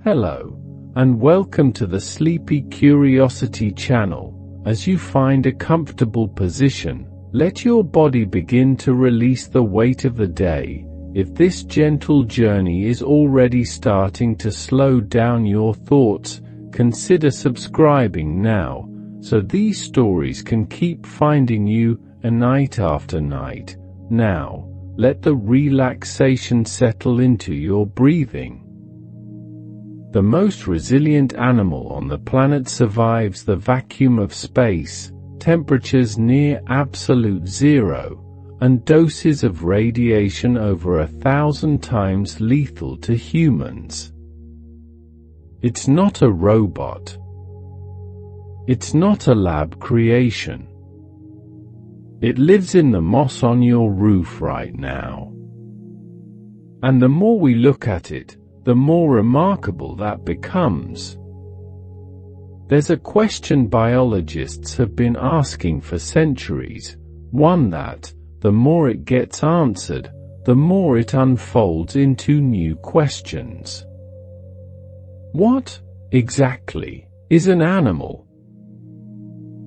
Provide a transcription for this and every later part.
Hello, and welcome to the Sleepy Curiosity channel. As you find a comfortable position, let your body begin to release the weight of the day. If this gentle journey is already starting to slow down your thoughts, consider subscribing now, so these stories can keep finding you night after night. Now, let the relaxation settle into your breathing. The most resilient animal on the planet survives the vacuum of space, temperatures near absolute zero, and doses of radiation over 1,000 times lethal to humans. It's not a robot. It's not a lab creation. It lives in the moss on your roof right now. And the more we look at it, the more remarkable that becomes. There's a question biologists have been asking for centuries, one that, the more it gets answered, the more it unfolds into new questions. What, exactly, is an animal?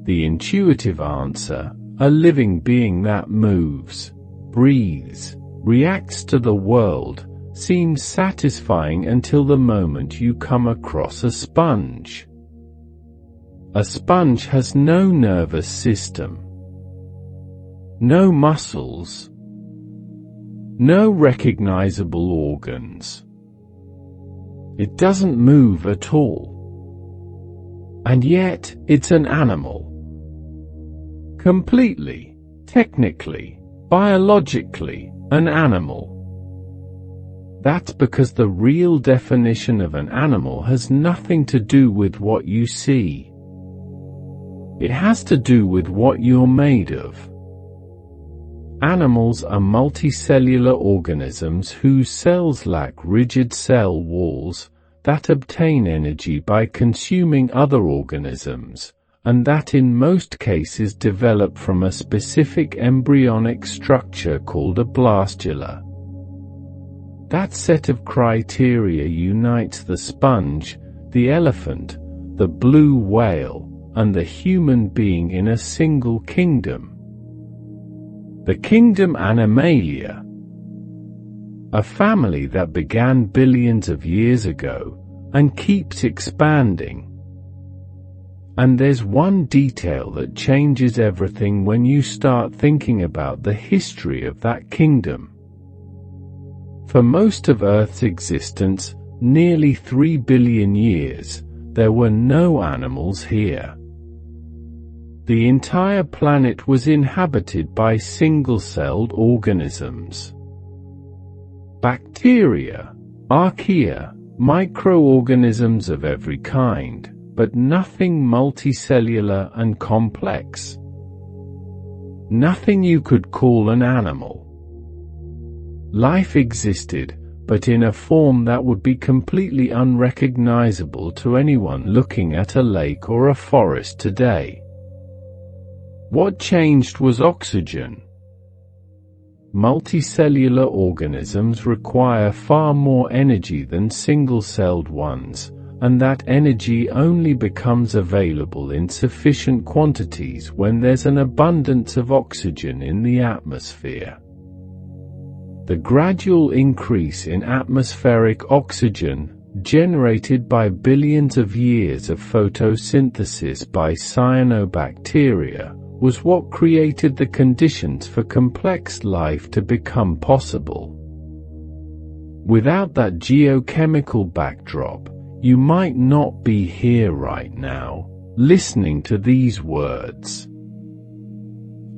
The intuitive answer: a living being that moves, breathes, reacts to the world, seems satisfying until the moment you come across a sponge. A sponge has no nervous system, no muscles, no recognizable organs. It doesn't move at all. And yet, it's an animal. Completely, technically, biologically, an animal. That's because the real definition of an animal has nothing to do with what you see. It has to do with what you're made of. Animals are multicellular organisms whose cells lack rigid cell walls, that obtain energy by consuming other organisms, and that in most cases develop from a specific embryonic structure called a blastula. That set of criteria unites the sponge, the elephant, the blue whale, and the human being in a single kingdom. The kingdom Animalia. A family that began billions of years ago, and keeps expanding. And there's one detail that changes everything when you start thinking about the history of that kingdom. For most of Earth's existence, nearly 3 billion years, there were no animals here. The entire planet was inhabited by single-celled organisms. Bacteria, archaea, microorganisms of every kind, but nothing multicellular and complex. Nothing you could call an animal. Life existed, but in a form that would be completely unrecognizable to anyone looking at a lake or a forest today. What changed was oxygen. Multicellular organisms require far more energy than single-celled ones, and that energy only becomes available in sufficient quantities when there's an abundance of oxygen in the atmosphere. The gradual increase in atmospheric oxygen, generated by billions of years of photosynthesis by cyanobacteria, was what created the conditions for complex life to become possible. Without that geochemical backdrop, you might not be here right now, listening to these words.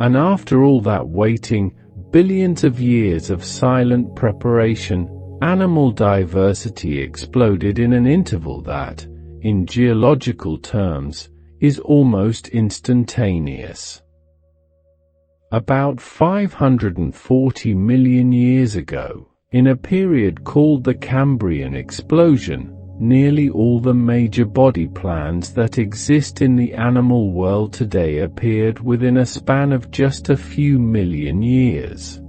And after all that waiting, billions of years of silent preparation, animal diversity exploded in an interval that, in geological terms, is almost instantaneous. About 540 million years ago, in a period called the Cambrian explosion, nearly all the major body plans that exist in the animal world today appeared within a span of just a few million years.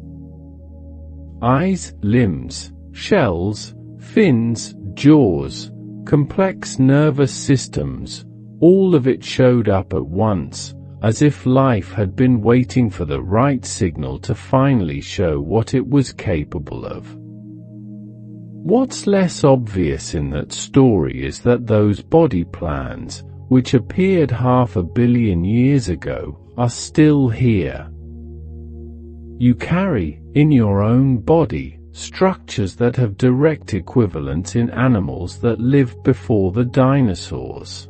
Eyes, limbs, shells, fins, jaws, complex nervous systems, all of it showed up at once, as if life had been waiting for the right signal to finally show what it was capable of. What's less obvious in that story is that those body plans, which appeared 500 million years ago, are still here. You carry, in your own body, structures that have direct equivalents in animals that lived before the dinosaurs.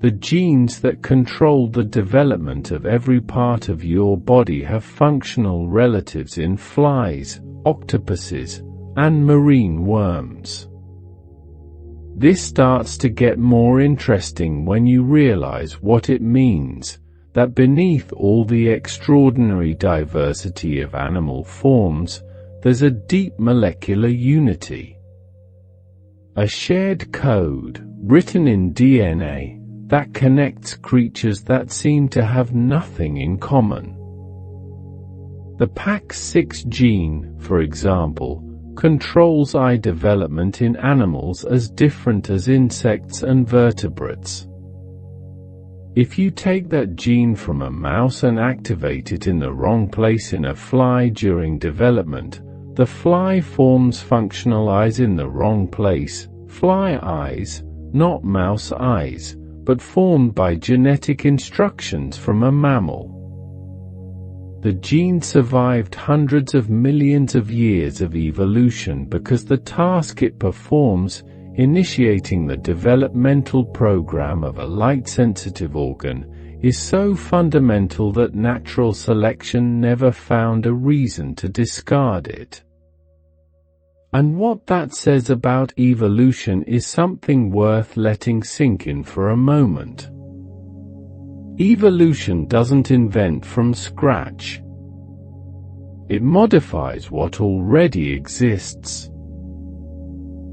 The genes that control the development of every part of your body have functional relatives in flies, octopuses, and marine worms. This starts to get more interesting when you realize what it means, that beneath all the extraordinary diversity of animal forms, there's a deep molecular unity. A shared code, written in DNA, that connects creatures that seem to have nothing in common. The PAX6 gene, for example, controls eye development in animals as different as insects and vertebrates. If you take that gene from a mouse and activate it in the wrong place in a fly during development, the fly forms functional eyes in the wrong place, fly eyes, not mouse eyes, but formed by genetic instructions from a mammal. The gene survived hundreds of millions of years of evolution because the task it performs, initiating the developmental program of a light-sensitive organ, is so fundamental that natural selection never found a reason to discard it. And what that says about evolution is something worth letting sink in for a moment. Evolution doesn't invent from scratch. It modifies what already exists.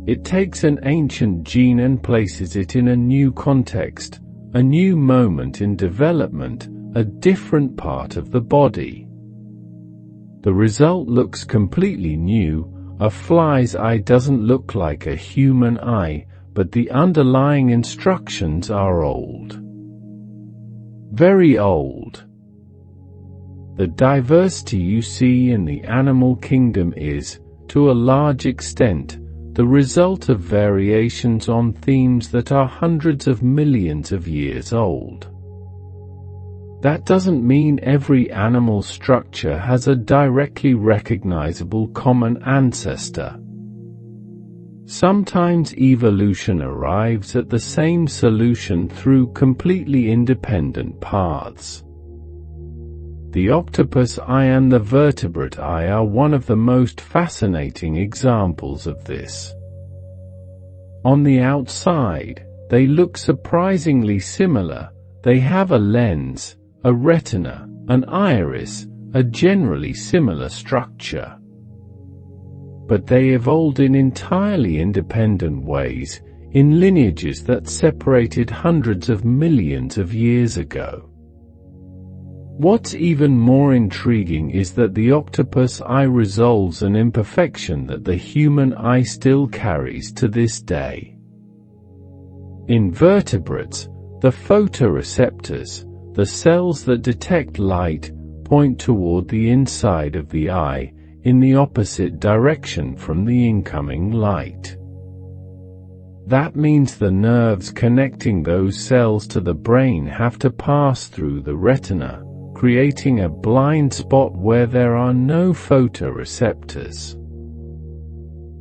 It takes an ancient gene and places it in a new context, a new moment in development, a different part of the body. The result looks completely new. A fly's eye doesn't look like a human eye, but the underlying instructions are old. Very old. The diversity you see in the animal kingdom is, to a large extent, the result of variations on themes that are hundreds of millions of years old. That doesn't mean every animal structure has a directly recognizable common ancestor. Sometimes evolution arrives at the same solution through completely independent paths. The octopus eye and the vertebrate eye are one of the most fascinating examples of this. On the outside, they look surprisingly similar. They have a lens, a retina, an iris, a generally similar structure. But they evolved in entirely independent ways, in lineages that separated hundreds of millions of years ago. What's even more intriguing is that the octopus eye resolves an imperfection that the human eye still carries to this day. In vertebrates, the photoreceptors, the cells that detect light, point toward the inside of the eye, in the opposite direction from the incoming light. That means the nerves connecting those cells to the brain have to pass through the retina, creating a blind spot where there are no photoreceptors.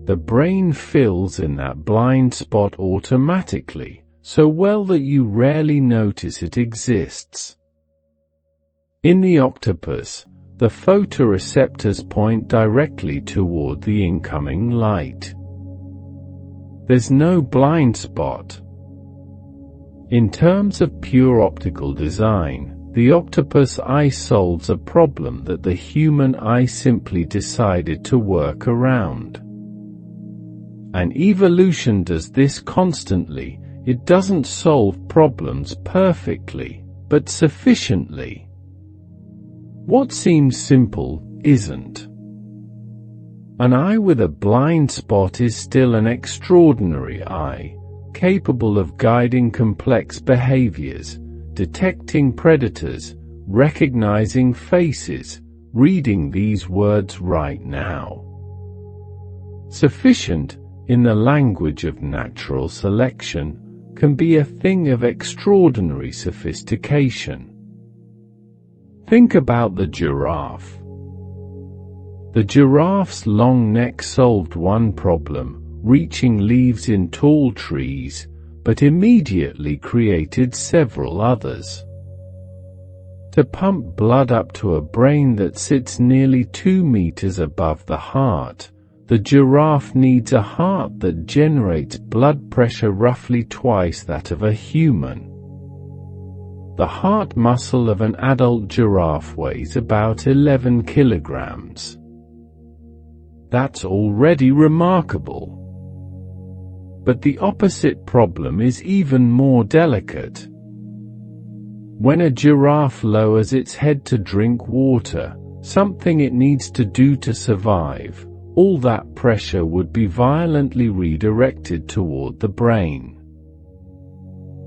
The brain fills in that blind spot automatically, so well that you rarely notice it exists. In the octopus, the photoreceptors point directly toward the incoming light. There's no blind spot. In terms of pure optical design, the octopus eye solves a problem that the human eye simply decided to work around. And evolution does this constantly. It doesn't solve problems perfectly, but sufficiently. What seems simple, isn't. An eye with a blind spot is still an extraordinary eye, capable of guiding complex behaviors, detecting predators, recognizing faces, reading these words right now. Sufficient, in the language of natural selection, can be a thing of extraordinary sophistication. Think about the giraffe. The giraffe's long neck solved one problem, reaching leaves in tall trees, but immediately created several others. To pump blood up to a brain that sits nearly 2 meters above the heart, the giraffe needs a heart that generates blood pressure roughly twice that of a human. The heart muscle of an adult giraffe weighs about 11 kilograms. That's already remarkable. But the opposite problem is even more delicate. When a giraffe lowers its head to drink water, something it needs to do to survive, all that pressure would be violently redirected toward the brain.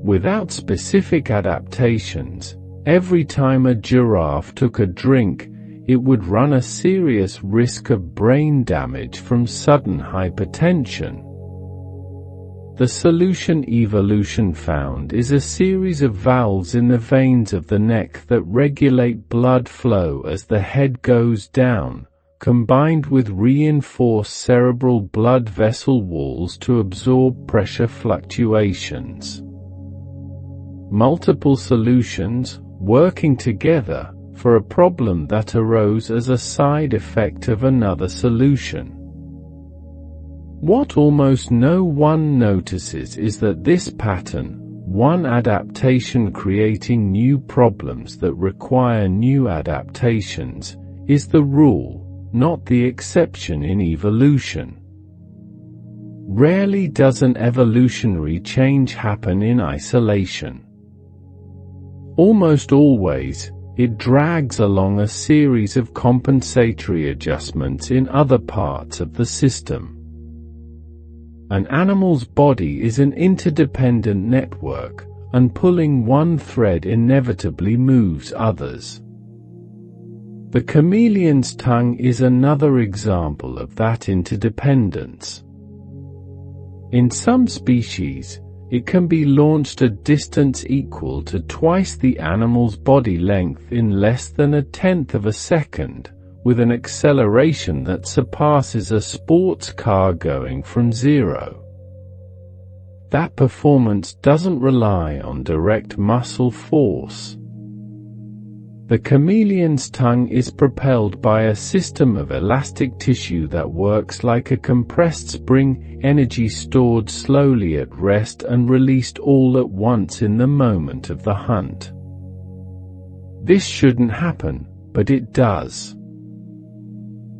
Without specific adaptations, every time a giraffe took a drink, it would run a serious risk of brain damage from sudden hypertension. The solution evolution found is a series of valves in the veins of the neck that regulate blood flow as the head goes down, combined with reinforced cerebral blood vessel walls to absorb pressure fluctuations. Multiple solutions, working together, for a problem that arose as a side effect of another solution. What almost no one notices is that this pattern, one adaptation creating new problems that require new adaptations, is the rule, not the exception in evolution. Rarely does an evolutionary change happen in isolation. Almost always, it drags along a series of compensatory adjustments in other parts of the system. An animal's body is an interdependent network, and pulling one thread inevitably moves others. The chameleon's tongue is another example of that interdependence. In some species, it can be launched a distance equal to twice the animal's body length in less than 1/10 of a second, with an acceleration that surpasses a sports car going from zero. That performance doesn't rely on direct muscle force. The chameleon's tongue is propelled by a system of elastic tissue that works like a compressed spring, energy stored slowly at rest and released all at once in the moment of the hunt. This shouldn't happen, but it does.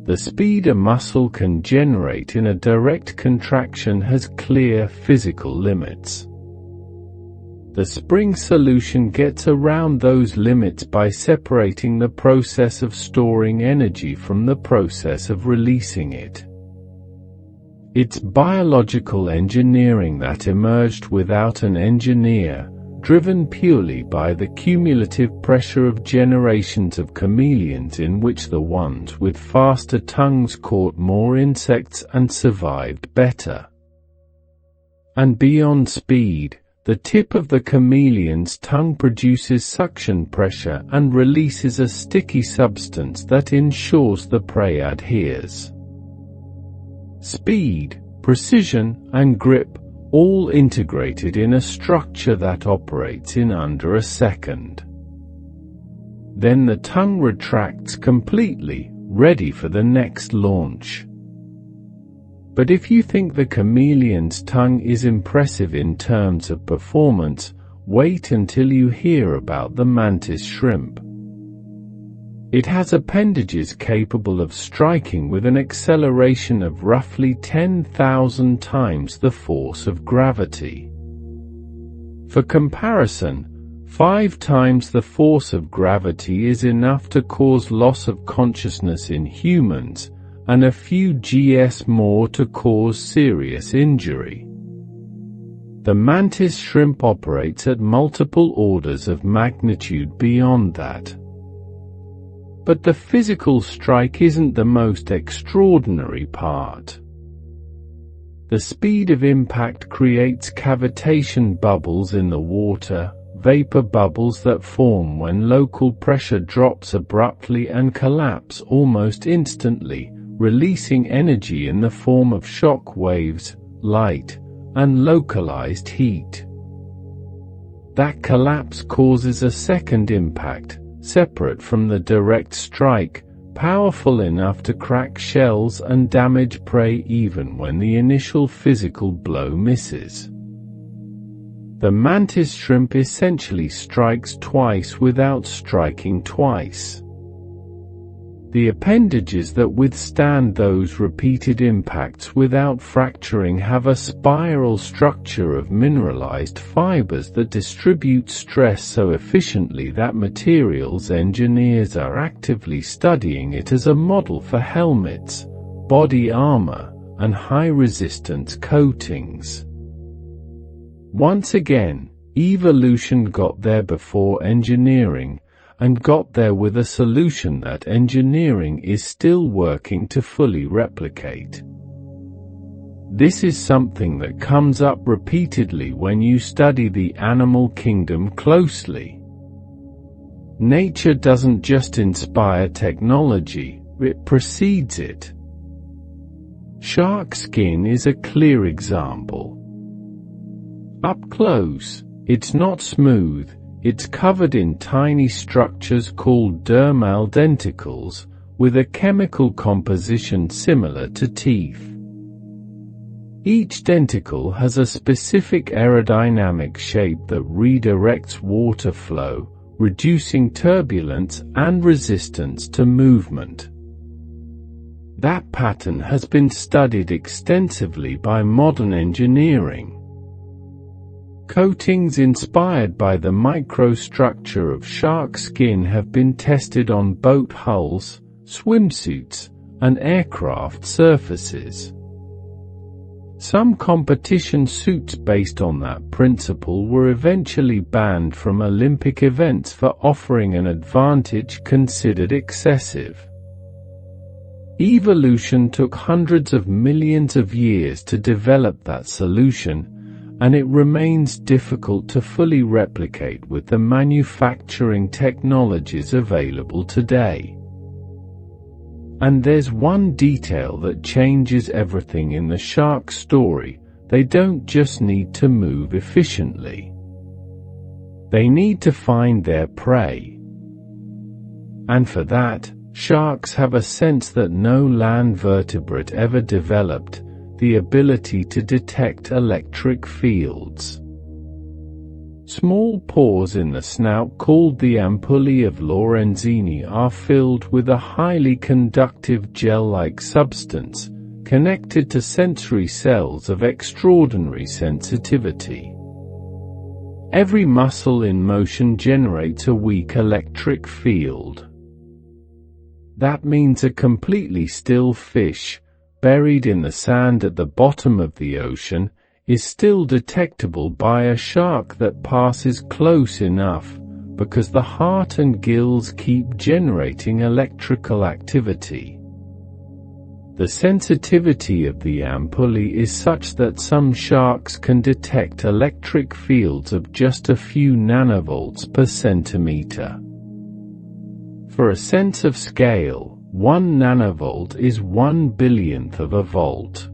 The speed a muscle can generate in a direct contraction has clear physical limits. The spring solution gets around those limits by separating the process of storing energy from the process of releasing it. It's biological engineering that emerged without an engineer, driven purely by the cumulative pressure of generations of chameleons in which the ones with faster tongues caught more insects and survived better. And beyond speed, the tip of the chameleon's tongue produces suction pressure and releases a sticky substance that ensures the prey adheres. Speed, precision, and grip, all integrated in a structure that operates in under a second. Then the tongue retracts completely, ready for the next launch. But if you think the chameleon's tongue is impressive in terms of performance, wait until you hear about the mantis shrimp. It has appendages capable of striking with an acceleration of roughly 10,000 times the force of gravity. For comparison, 5 times the force of gravity is enough to cause loss of consciousness in humans, and a few Gs more to cause serious injury. The mantis shrimp operates at multiple orders of magnitude beyond that. But the physical strike isn't the most extraordinary part. The speed of impact creates cavitation bubbles in the water, vapor bubbles that form when local pressure drops abruptly and collapse almost instantly, releasing energy in the form of shock waves, light, and localized heat. That collapse causes a second impact, separate from the direct strike, powerful enough to crack shells and damage prey even when the initial physical blow misses. The mantis shrimp essentially strikes twice without striking twice. The appendages that withstand those repeated impacts without fracturing have a spiral structure of mineralized fibers that distribute stress so efficiently that materials engineers are actively studying it as a model for helmets, body armor, and high-resistance coatings. Once again, evolution got there before engineering, and got there with a solution that engineering is still working to fully replicate. This is something that comes up repeatedly when you study the animal kingdom closely. Nature doesn't just inspire technology, it precedes it. Shark skin is a clear example. Up close, it's not smooth. It's covered in tiny structures called dermal denticles, with a chemical composition similar to teeth. Each denticle has a specific aerodynamic shape that redirects water flow, reducing turbulence and resistance to movement. That pattern has been studied extensively by modern engineering. Coatings inspired by the microstructure of shark skin have been tested on boat hulls, swimsuits, and aircraft surfaces. Some competition suits based on that principle were eventually banned from Olympic events for offering an advantage considered excessive. Evolution took hundreds of millions of years to develop that solution, and it remains difficult to fully replicate with the manufacturing technologies available today. And there's one detail that changes everything in the shark story: they don't just need to move efficiently. They need to find their prey. And for that, sharks have a sense that no land vertebrate ever developed: the ability to detect electric fields. Small pores in the snout called the ampullae of Lorenzini are filled with a highly conductive gel-like substance, connected to sensory cells of extraordinary sensitivity. Every muscle in motion generates a weak electric field. That means a completely still fish, buried in the sand at the bottom of the ocean, is still detectable by a shark that passes close enough, because the heart and gills keep generating electrical activity. The sensitivity of the ampullae is such that some sharks can detect electric fields of just a few nanovolts per centimeter. For a sense of scale, 1 nanovolt is 1/1000th of a volt.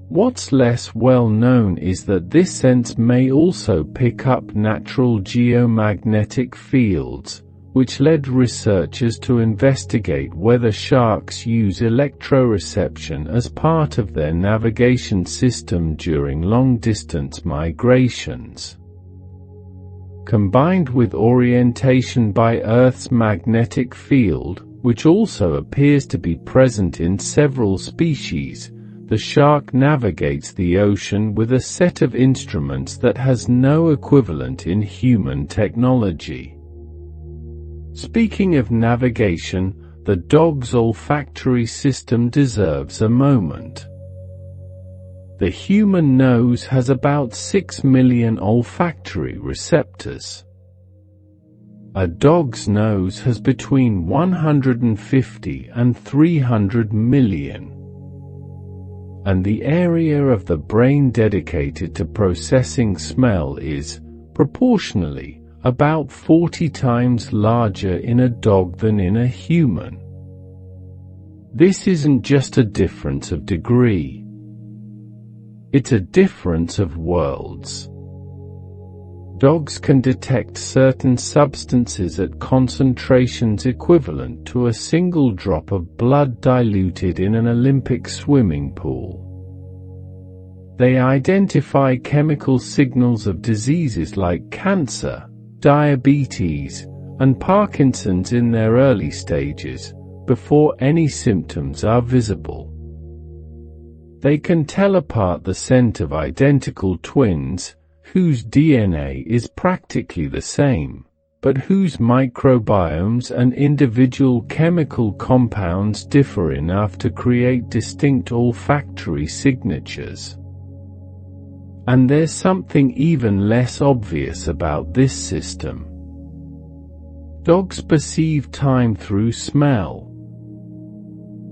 What's less well known is that this sense may also pick up natural geomagnetic fields, which led researchers to investigate whether sharks use electroreception as part of their navigation system during long-distance migrations. Combined with orientation by Earth's magnetic field, which also appears to be present in several species, the shark navigates the ocean with a set of instruments that has no equivalent in human technology. Speaking of navigation, the dog's olfactory system deserves a moment. The human nose has about 6 million olfactory receptors. A dog's nose has between 150 and 300 million. And the area of the brain dedicated to processing smell is, proportionally, about 40 times larger in a dog than in a human. This isn't just a difference of degree. It's a difference of worlds. Dogs can detect certain substances at concentrations equivalent to a single drop of blood diluted in an Olympic swimming pool. They identify chemical signals of diseases like cancer, diabetes, and Parkinson's in their early stages, before any symptoms are visible. They can tell apart the scent of identical twins, whose DNA is practically the same, but whose microbiomes and individual chemical compounds differ enough to create distinct olfactory signatures. And there's something even less obvious about this system. Dogs perceive time through smell.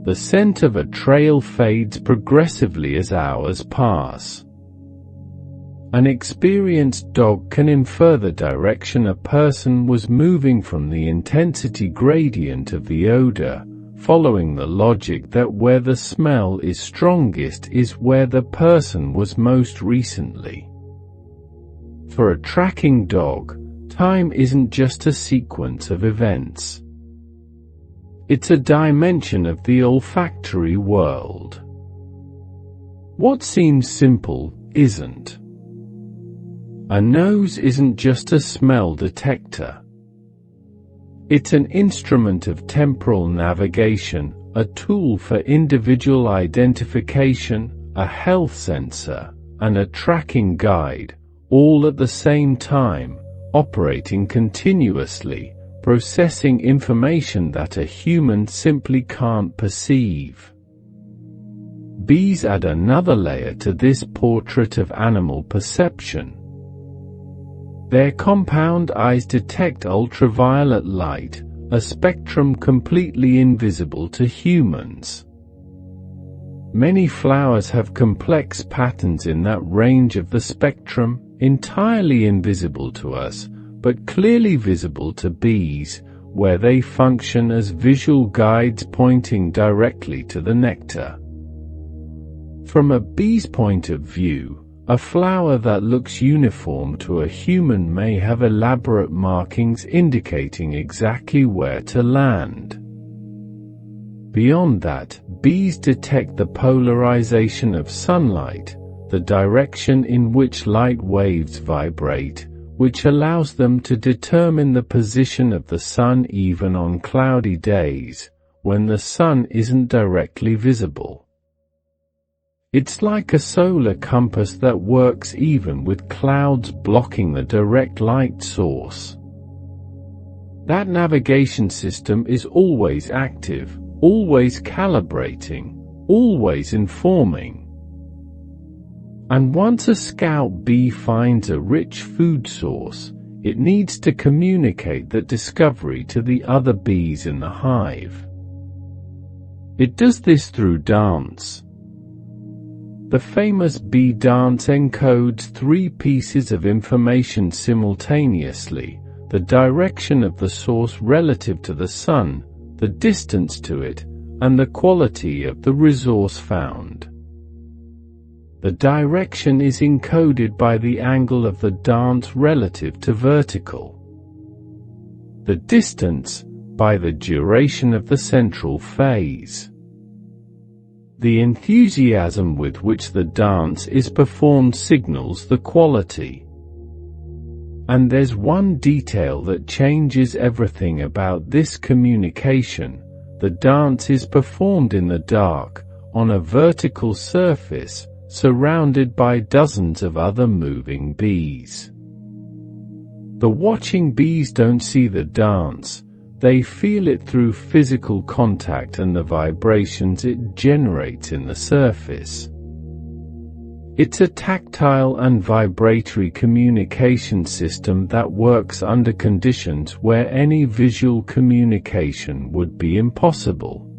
The scent of a trail fades progressively as hours pass. An experienced dog can infer the direction a person was moving from the intensity gradient of the odor, following the logic that where the smell is strongest is where the person was most recently. For a tracking dog, time isn't just a sequence of events. It's a dimension of the olfactory world. What seems simple isn't. A nose isn't just a smell detector. It's an instrument of temporal navigation, a tool for individual identification, a health sensor, and a tracking guide, all at the same time, operating continuously, processing information that a human simply can't perceive. Bees add another layer to this portrait of animal perception. Their compound eyes detect ultraviolet light, a spectrum completely invisible to humans. Many flowers have complex patterns in that range of the spectrum, entirely invisible to us, but clearly visible to bees, where they function as visual guides pointing directly to the nectar. From a bee's point of view, a flower that looks uniform to a human may have elaborate markings indicating exactly where to land. Beyond that, bees detect the polarization of sunlight, the direction in which light waves vibrate, which allows them to determine the position of the sun even on cloudy days, when the sun isn't directly visible. It's like a solar compass that works even with clouds blocking the direct light source. That navigation system is always active, always calibrating, always informing. And once a scout bee finds a rich food source, it needs to communicate that discovery to the other bees in the hive. It does this through dance. The famous bee dance encodes 3 pieces of information simultaneously: the direction of the source relative to the sun, the distance to it, and the quality of the resource found. The direction is encoded by the angle of the dance relative to vertical. The distance, by the duration of the central phase. The enthusiasm with which the dance is performed signals the quality. And there's one detail that changes everything about this communication: the dance is performed in the dark, on a vertical surface, surrounded by dozens of other moving bees. The watching bees don't see the dance, They feel it through physical contact and the vibrations it generates in the surface. It's a tactile and vibratory communication system that works under conditions where any visual communication would be impossible.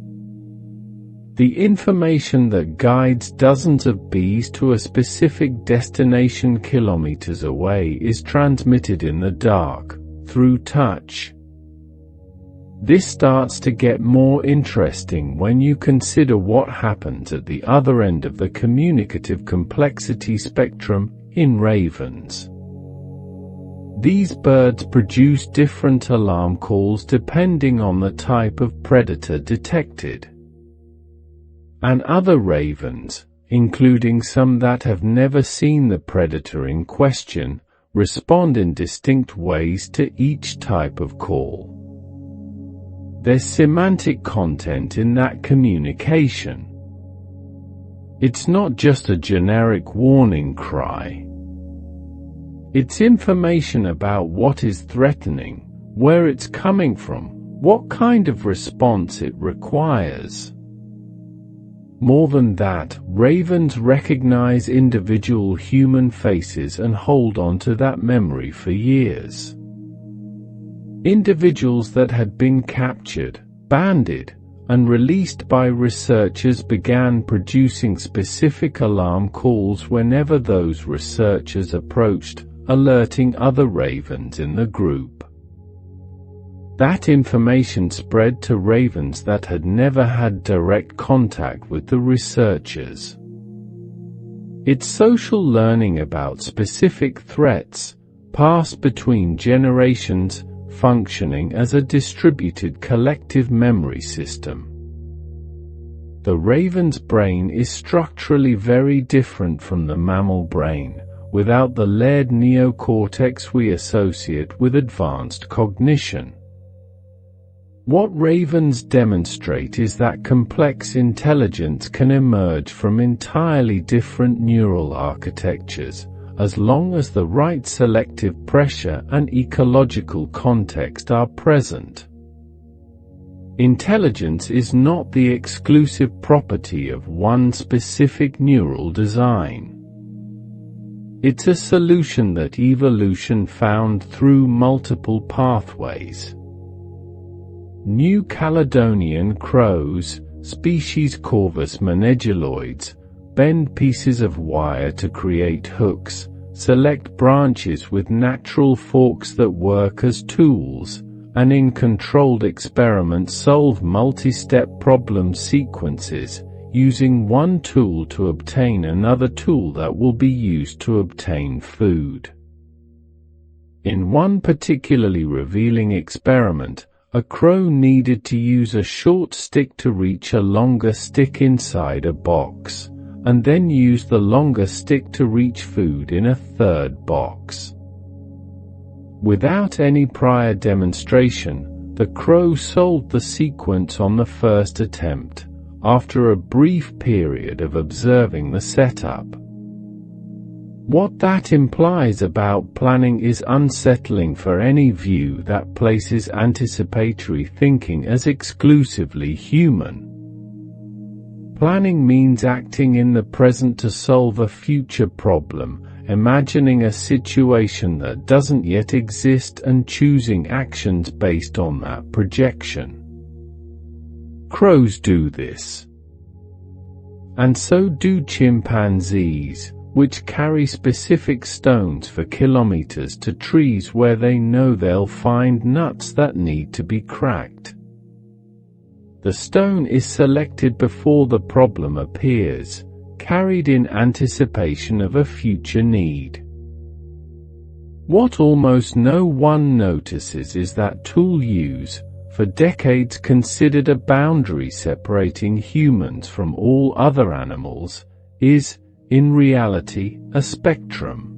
The information that guides dozens of bees to a specific destination kilometers away is transmitted in the dark, through touch. This starts to get more interesting when you consider what happens at the other end of the communicative complexity spectrum, in ravens. These birds produce different alarm calls depending on the type of predator detected. And other ravens, including some that have never seen the predator in question, respond in distinct ways to each type of call. There's semantic content in that communication. It's not just a generic warning cry. It's information about what is threatening, where it's coming from, what kind of response it requires. More than that, ravens recognize individual human faces and hold on to that memory for years. Individuals that had been captured, banded, and released by researchers began producing specific alarm calls whenever those researchers approached, alerting other ravens in the group. That information spread to ravens that had never had direct contact with the researchers. It's social learning about specific threats, passed between generations, functioning as a distributed collective memory system. The raven's brain is structurally very different from the mammal brain, without the layered neocortex we associate with advanced cognition. What ravens demonstrate is that complex intelligence can emerge from entirely different neural architectures, as long as the right selective pressure and ecological context are present. Intelligence is not the exclusive property of one specific neural design. It's a solution that evolution found through multiple pathways. New Caledonian crows, species Corvus menegeloides, bend pieces of wire to create hooks, select branches with natural forks that work as tools, and in controlled experiments solve multi-step problem sequences, using one tool to obtain another tool that will be used to obtain food. In one particularly revealing experiment, a crow needed to use a short stick to reach a longer stick inside a box, and then use the longer stick to reach food in a third box. Without any prior demonstration, the crow solved the sequence on the first attempt, after a brief period of observing the setup. What that implies about planning is unsettling for any view that places anticipatory thinking as exclusively human. Planning means acting in the present to solve a future problem, imagining a situation that doesn't yet exist and choosing actions based on that projection. Crows do this. And so do chimpanzees, which carry specific stones for kilometers to trees where they know they'll find nuts that need to be cracked. The stone is selected before the problem appears, carried in anticipation of a future need. What almost no one notices is that tool use, for decades considered a boundary separating humans from all other animals, is, in reality, a spectrum.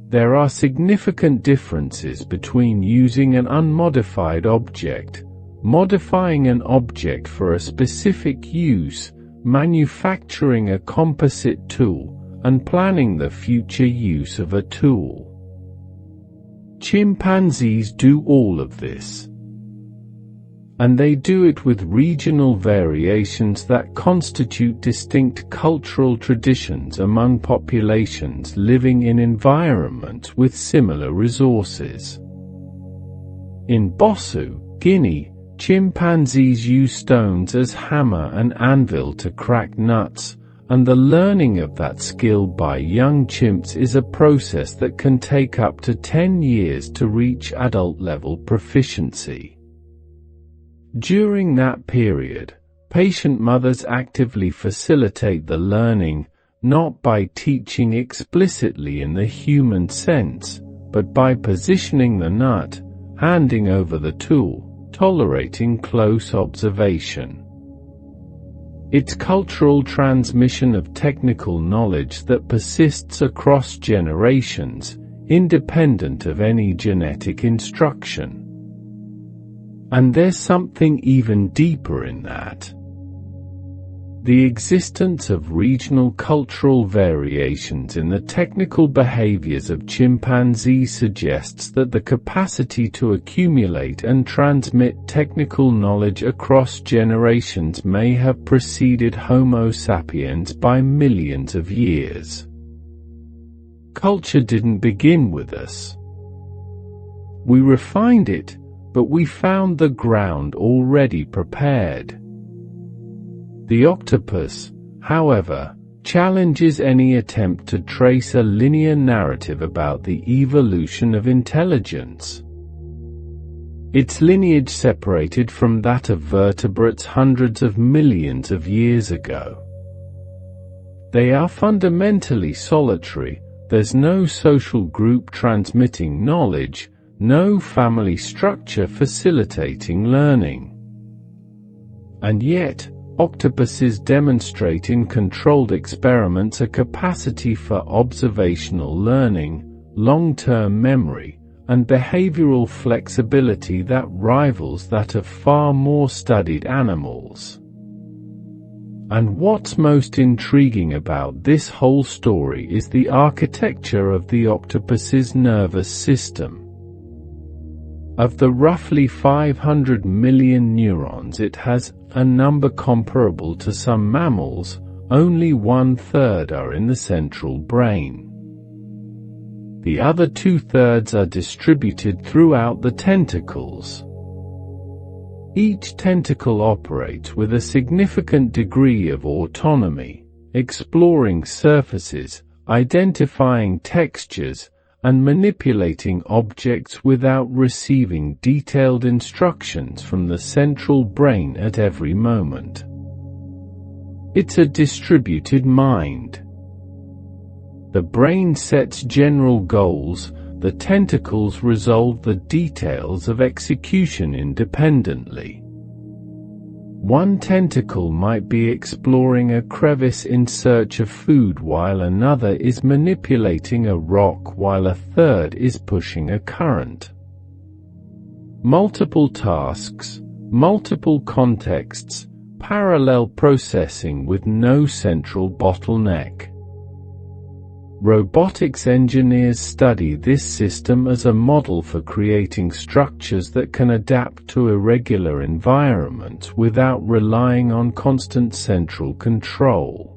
There are significant differences between using an unmodified object, modifying an object for a specific use, manufacturing a composite tool, and planning the future use of a tool. Chimpanzees do all of this. and they do it with regional variations that constitute distinct cultural traditions among populations living in environments with similar resources. In Bossou, Guinea, chimpanzees use stones as hammer and anvil to crack nuts, and the learning of that skill by young chimps is a process that can take up to 10 years to reach adult-level proficiency. During that period, patient mothers actively facilitate the learning, not by teaching explicitly in the human sense, but by positioning the nut, handing over the tool, tolerating close observation. It's cultural transmission of technical knowledge that persists across generations, independent of any genetic instruction. And there's something even deeper in that. The existence of regional cultural variations in the technical behaviors of chimpanzees suggests that the capacity to accumulate and transmit technical knowledge across generations may have preceded Homo sapiens by millions of years. Culture didn't begin with us. We refined it, but we found the ground already prepared. The octopus, however, challenges any attempt to trace a linear narrative about the evolution of intelligence. Its lineage separated from that of vertebrates hundreds of millions of years ago. They are fundamentally solitary. There's no social group transmitting knowledge, no family structure facilitating learning. And yet, octopuses demonstrate in controlled experiments a capacity for observational learning, long-term memory, and behavioral flexibility that rivals that of far more studied animals. And what's most intriguing about this whole story is the architecture of the octopus's nervous system. Of the roughly 500 million neurons it has, a number comparable to some mammals, only 1/3 are in the central brain. The other 2/3 are distributed throughout the tentacles. Each tentacle operates with a significant degree of autonomy, exploring surfaces, identifying textures, and manipulating objects without receiving detailed instructions from the central brain at every moment. It's a distributed mind. The brain sets general goals, the tentacles resolve the details of execution independently. One tentacle might be exploring a crevice in search of food while another is manipulating a rock while a third is pushing a current. Multiple tasks, multiple contexts, parallel processing with no central bottleneck. Robotics engineers study this system as a model for creating structures that can adapt to irregular environments without relying on constant central control.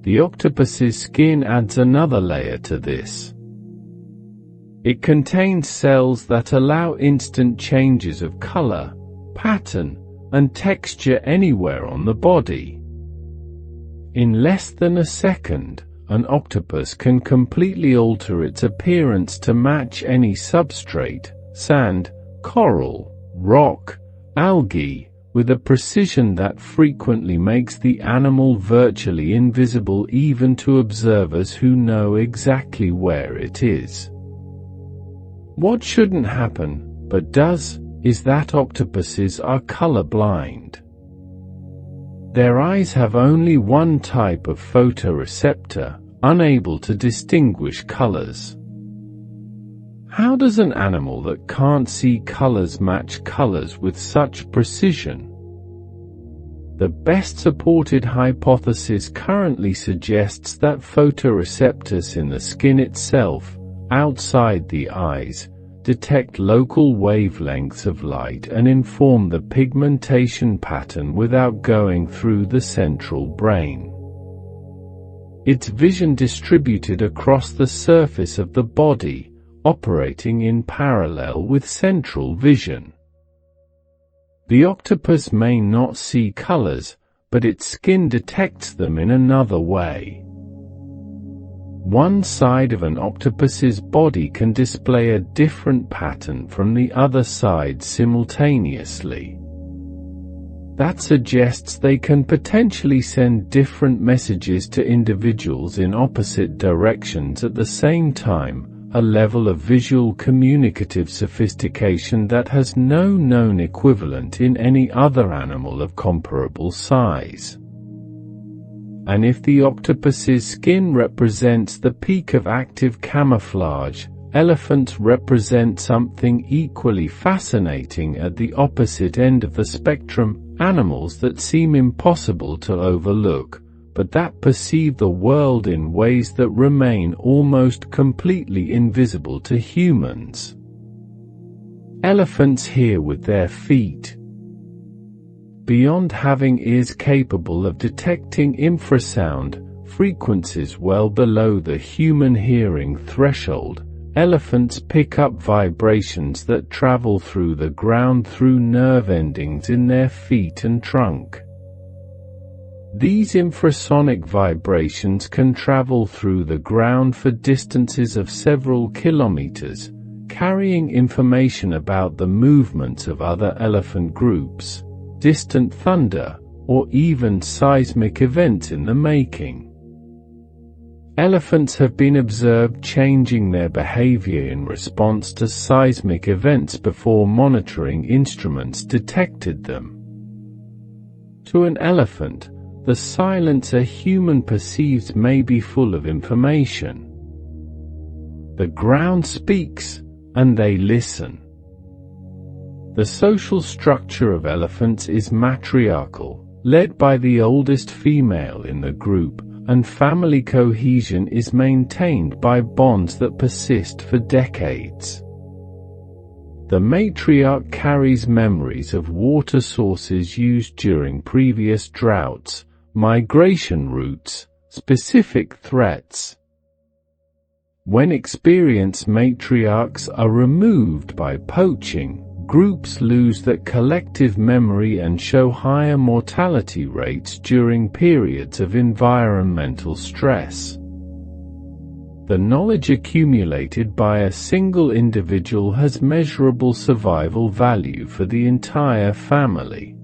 The octopus's skin adds another layer to this. It contains cells that allow instant changes of color, pattern, and texture anywhere on the body. In less than a second, an octopus can completely alter its appearance to match any substrate, sand, coral, rock, algae, with a precision that frequently makes the animal virtually invisible even to observers who know exactly where it is. What shouldn't happen, but does, is that octopuses are colorblind. Their eyes have only one type of photoreceptor, unable to distinguish colors. How does an animal that can't see colors match colors with such precision? The best supported hypothesis currently suggests that photoreceptors in the skin itself, outside the eyes, detect local wavelengths of light and inform the pigmentation pattern without going through the central brain. Its vision distributed across the surface of the body, operating in parallel with central vision. The octopus may not see colors, but its skin detects them in another way. One side of an octopus's body can display a different pattern from the other side simultaneously. That suggests they can potentially send different messages to individuals in opposite directions at the same time, a level of visual communicative sophistication that has no known equivalent in any other animal of comparable size. And if the octopus's skin represents the peak of active camouflage, elephants represent something equally fascinating at the opposite end of the spectrum, animals that seem impossible to overlook, but that perceive the world in ways that remain almost completely invisible to humans. Elephants hear with their feet. Beyond having ears capable of detecting infrasound frequencies well below the human hearing threshold, elephants pick up vibrations that travel through the ground through nerve endings in their feet and trunk. These infrasonic vibrations can travel through the ground for distances of several kilometers, carrying information about the movements of other elephant groups, distant thunder, or even seismic events in the making. Elephants have been observed changing their behavior in response to seismic events before monitoring instruments detected them. To an elephant, the silence a human perceives may be full of information. The ground speaks, and they listen. The social structure of elephants is matriarchal, led by the oldest female in the group, and family cohesion is maintained by bonds that persist for decades. The matriarch carries memories of water sources used during previous droughts, migration routes, specific threats. When experienced matriarchs are removed by poaching, groups lose that collective memory and show higher mortality rates during periods of environmental stress. The knowledge accumulated by a single individual has measurable survival value for the entire family.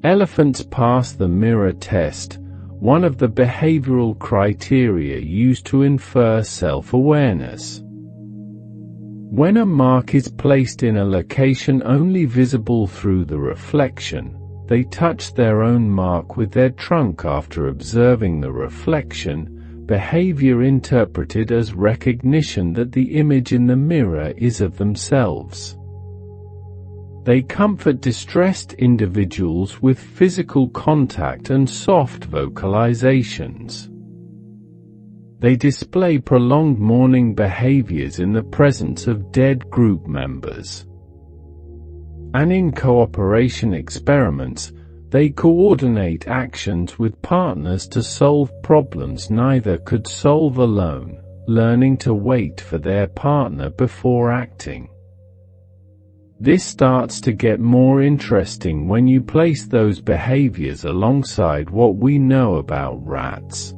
Elephants pass the mirror test, one of the behavioral criteria used to infer self-awareness. When a mark is placed in a location only visible through the reflection, they touch their own mark with their trunk after observing the reflection, behavior interpreted as recognition that the image in the mirror is of themselves. They comfort distressed individuals with physical contact and soft vocalizations. They display prolonged mourning behaviors in the presence of dead group members. And in cooperation experiments, they coordinate actions with partners to solve problems neither could solve alone, learning to wait for their partner before acting. This starts to get more interesting when you place those behaviors alongside what we know about rats.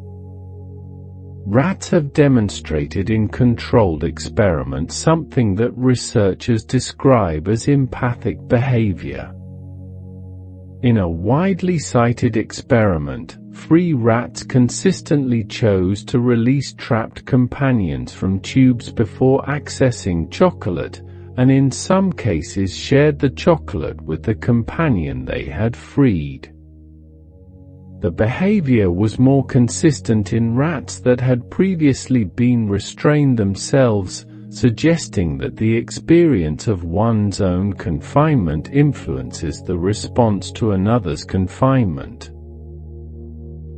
Rats have demonstrated in controlled experiments something that researchers describe as empathic behavior. In a widely cited experiment, free rats consistently chose to release trapped companions from tubes before accessing chocolate, and in some cases shared the chocolate with the companion they had freed. The behavior was more consistent in rats that had previously been restrained themselves, suggesting that the experience of one's own confinement influences the response to another's confinement.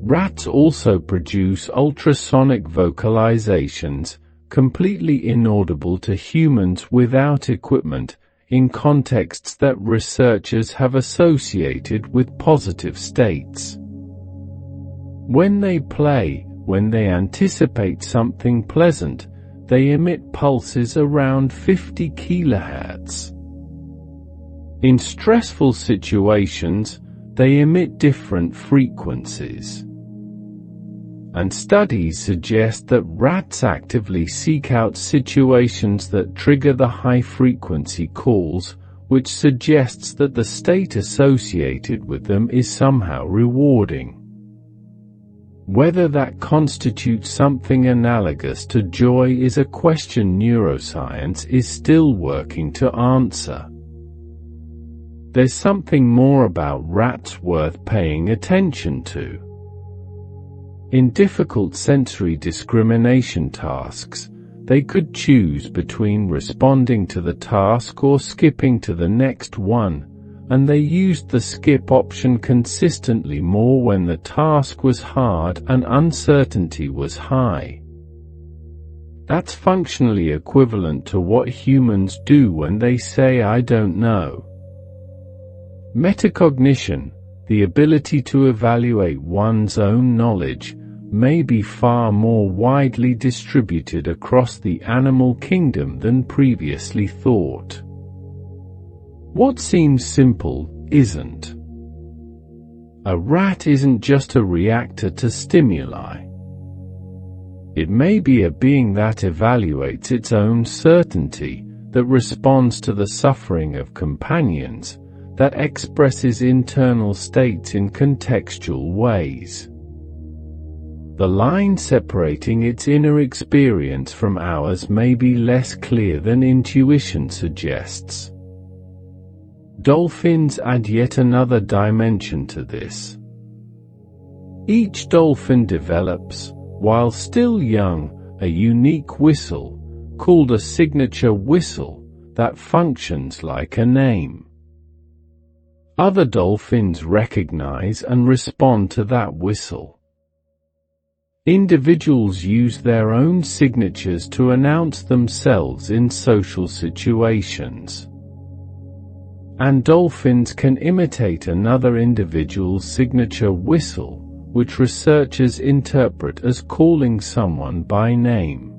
Rats also produce ultrasonic vocalizations, completely inaudible to humans without equipment, in contexts that researchers have associated with positive states. When they play, when they anticipate something pleasant, they emit pulses around 50 kHz. In stressful situations, they emit different frequencies. And studies suggest that rats actively seek out situations that trigger the high-frequency calls, which suggests that the state associated with them is somehow rewarding. Whether that constitutes something analogous to joy is a question neuroscience is still working to answer. There's something more about rats worth paying attention to. In difficult sensory discrimination tasks, they could choose between responding to the task or skipping to the next one, and they used the skip option consistently more when the task was hard and uncertainty was high. That's functionally equivalent to what humans do when they say "I don't know." Metacognition, the ability to evaluate one's own knowledge, may be far more widely distributed across the animal kingdom than previously thought. What seems simple isn't. A rat isn't just a reactor to stimuli. It may be a being that evaluates its own certainty, that responds to the suffering of companions, that expresses internal states in contextual ways. The line separating its inner experience from ours may be less clear than intuition suggests. Dolphins add yet another dimension to this. Each dolphin develops, while still young, a unique whistle, called a signature whistle, that functions like a name. Other dolphins recognize and respond to that whistle. Individuals use their own signatures to announce themselves in social situations. And dolphins can imitate another individual's signature whistle, which researchers interpret as calling someone by name.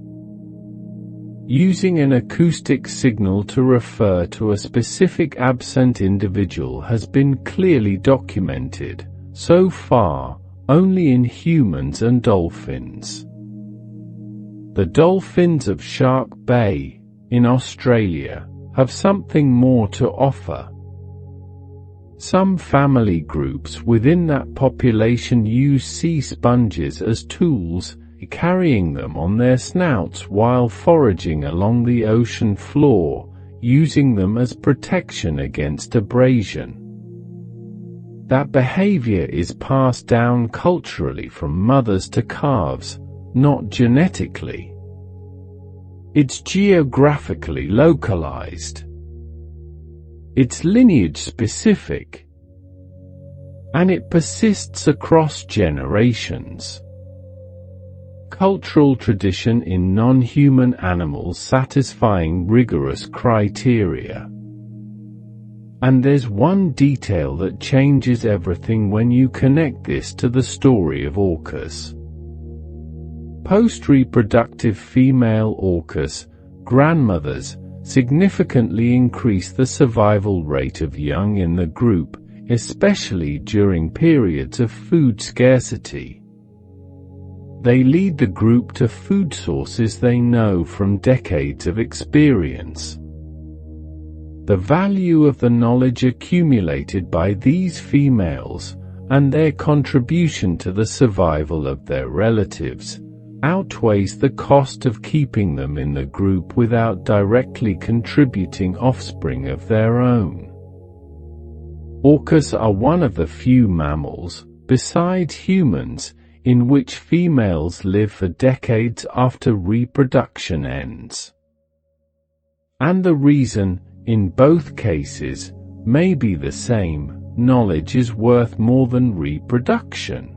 Using an acoustic signal to refer to a specific absent individual has been clearly documented, so far, only in humans and dolphins. The dolphins of Shark Bay, in Australia, have something more to offer. Some family groups within that population use sea sponges as tools, carrying them on their snouts while foraging along the ocean floor, using them as protection against abrasion. That behavior is passed down culturally from mothers to calves, not genetically. It's geographically localized. It's lineage specific. And it persists across generations. Cultural tradition in non-human animals satisfying rigorous criteria. And there's one detail that changes everything when you connect this to the story of orcas. Post-reproductive female orcas, grandmothers, significantly increase the survival rate of young in the group, especially during periods of food scarcity. They lead the group to food sources they know from decades of experience. The value of the knowledge accumulated by these females, and their contribution to the survival of their relatives, outweighs the cost of keeping them in the group without directly contributing offspring of their own. Orcas are one of the few mammals, besides humans, in which females live for decades after reproduction ends. And the reason, in both cases, may be the same: knowledge is worth more than reproduction.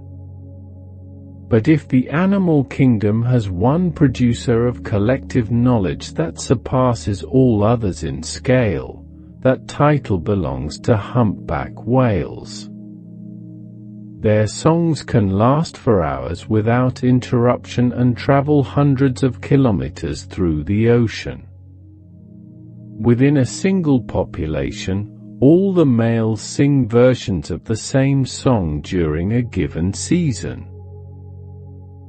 But if the animal kingdom has one producer of collective knowledge that surpasses all others in scale, that title belongs to humpback whales. Their songs can last for hours without interruption and travel hundreds of kilometers through the ocean. Within a single population, all the males sing versions of the same song during a given season.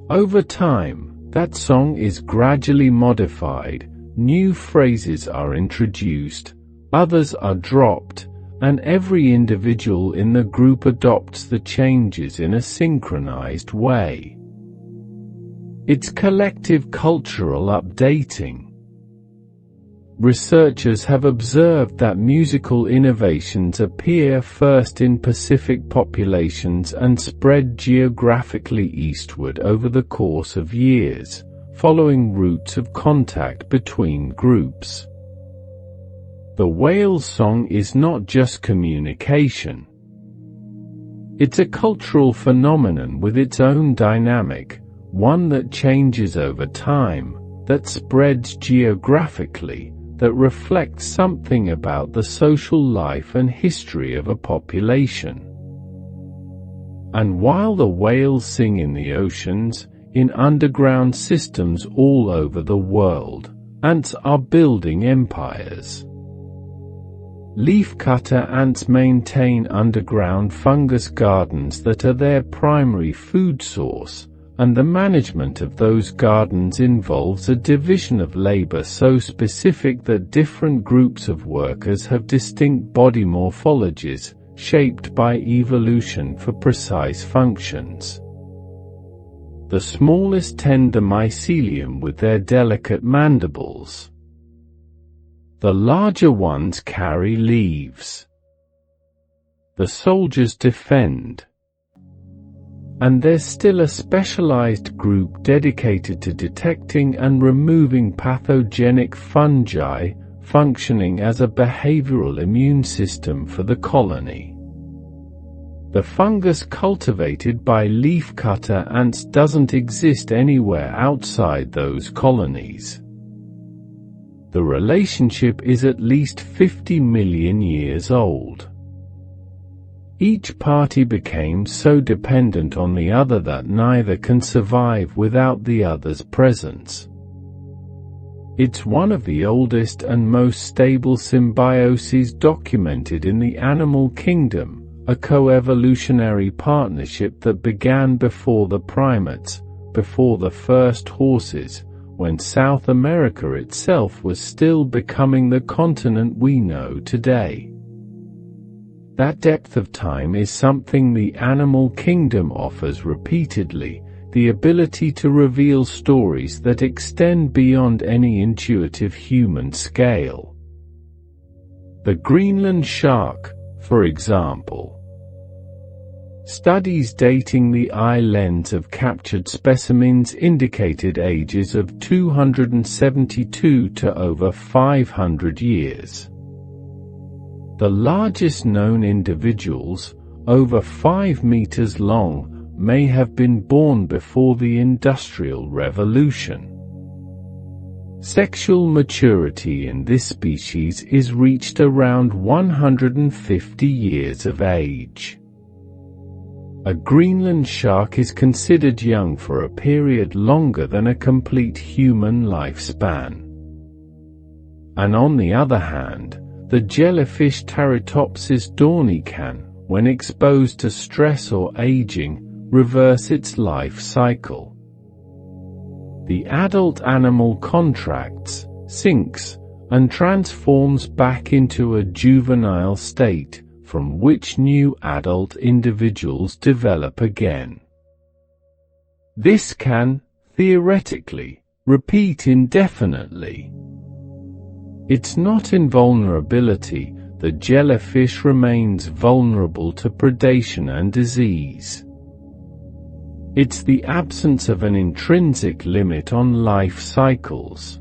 Over time, that song is gradually modified, new phrases are introduced, others are dropped, and every individual in the group adopts the changes in a synchronized way. It's collective cultural updating. Researchers have observed that musical innovations appear first in Pacific populations and spread geographically eastward over the course of years, following routes of contact between groups. The whale's song is not just communication. It's a cultural phenomenon with its own dynamic, one that changes over time, that spreads geographically, that reflects something about the social life and history of a population. And while the whales sing in the oceans, in underground systems all over the world, ants are building empires. Leafcutter ants maintain underground fungus gardens that are their primary food source, and the management of those gardens involves a division of labor so specific that different groups of workers have distinct body morphologies, shaped by evolution for precise functions. The smallest tend the mycelium with their delicate mandibles. The larger ones carry leaves. The soldiers defend. And there's still a specialized group dedicated to detecting and removing pathogenic fungi, functioning as a behavioral immune system for the colony. The fungus cultivated by leafcutter ants doesn't exist anywhere outside those colonies. The relationship is at least 50 million years old. Each party became so dependent on the other that neither can survive without the other's presence. It's one of the oldest and most stable symbioses documented in the animal kingdom, a co-evolutionary partnership that began before the primates, before the first horses, when South America itself was still becoming the continent we know today. That depth of time is something the animal kingdom offers repeatedly, the ability to reveal stories that extend beyond any intuitive human scale. The Greenland shark, for example. Studies dating the eye lens of captured specimens indicated ages of 272 to over 500 years. The largest known individuals, over 5 meters long, may have been born before the Industrial Revolution. Sexual maturity in this species is reached around 150 years of age. A Greenland shark is considered young for a period longer than a complete human lifespan. And on the other hand, the jellyfish Turritopsis dawni can, when exposed to stress or aging, reverse its life cycle. The adult animal contracts, sinks, and transforms back into a juvenile state, from which new adult individuals develop again. This can, theoretically, repeat indefinitely. It's not invulnerability, the jellyfish remains vulnerable to predation and disease. It's the absence of an intrinsic limit on life cycles.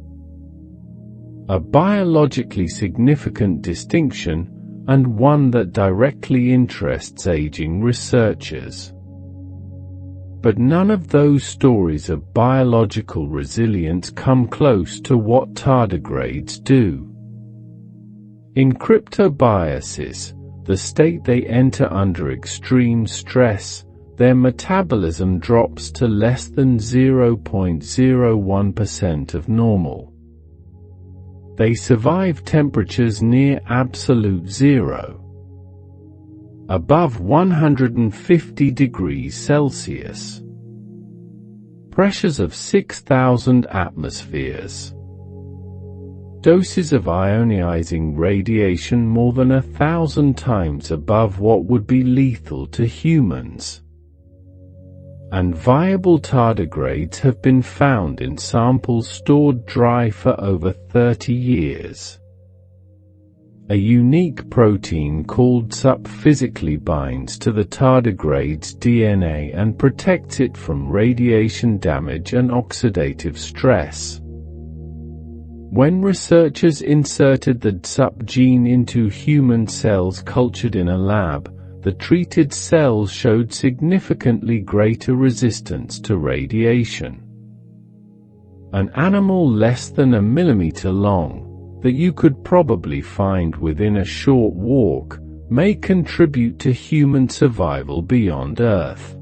A biologically significant distinction, and one that directly interests aging researchers. But none of those stories of biological resilience come close to what tardigrades do. In cryptobiosis, the state they enter under extreme stress, their metabolism drops to less than 0.01% of normal. They survive temperatures near absolute zero, above 150 degrees Celsius, pressures of 6,000 atmospheres, doses of ionizing radiation more than 1,000 times above what would be lethal to humans. And viable tardigrades have been found in samples stored dry for over 30 years. A unique protein called SUP physically binds to the tardigrade's DNA and protects it from radiation damage and oxidative stress. When researchers inserted the SUP gene into human cells cultured in a lab, the treated cells showed significantly greater resistance to radiation. An animal less than a millimeter long, that you could probably find within a short walk, may contribute to human survival beyond Earth.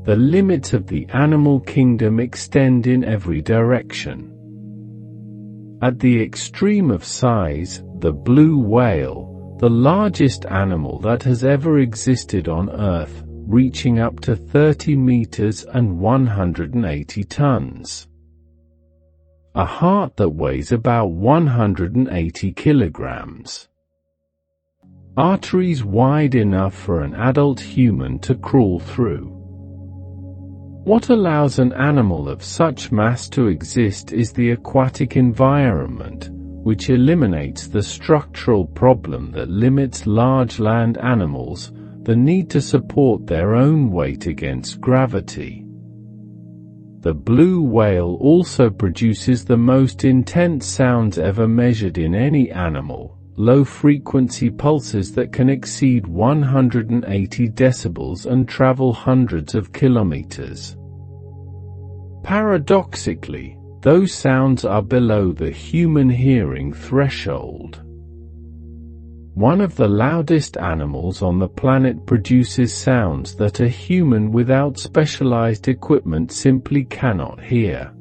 The limits of the animal kingdom extend in every direction. At the extreme of size, the blue whale, the largest animal that has ever existed on Earth, reaching up to 30 meters and 180 tons. A heart that weighs about 180 kilograms. Arteries wide enough for an adult human to crawl through. What allows an animal of such mass to exist is the aquatic environment, which eliminates the structural problem that limits large land animals, the need to support their own weight against gravity. The blue whale also produces the most intense sounds ever measured in any animal, low-frequency pulses that can exceed 180 decibels and travel hundreds of kilometers. Paradoxically, those sounds are below the human hearing threshold. One of the loudest animals on the planet produces sounds that a human without specialized equipment simply cannot hear.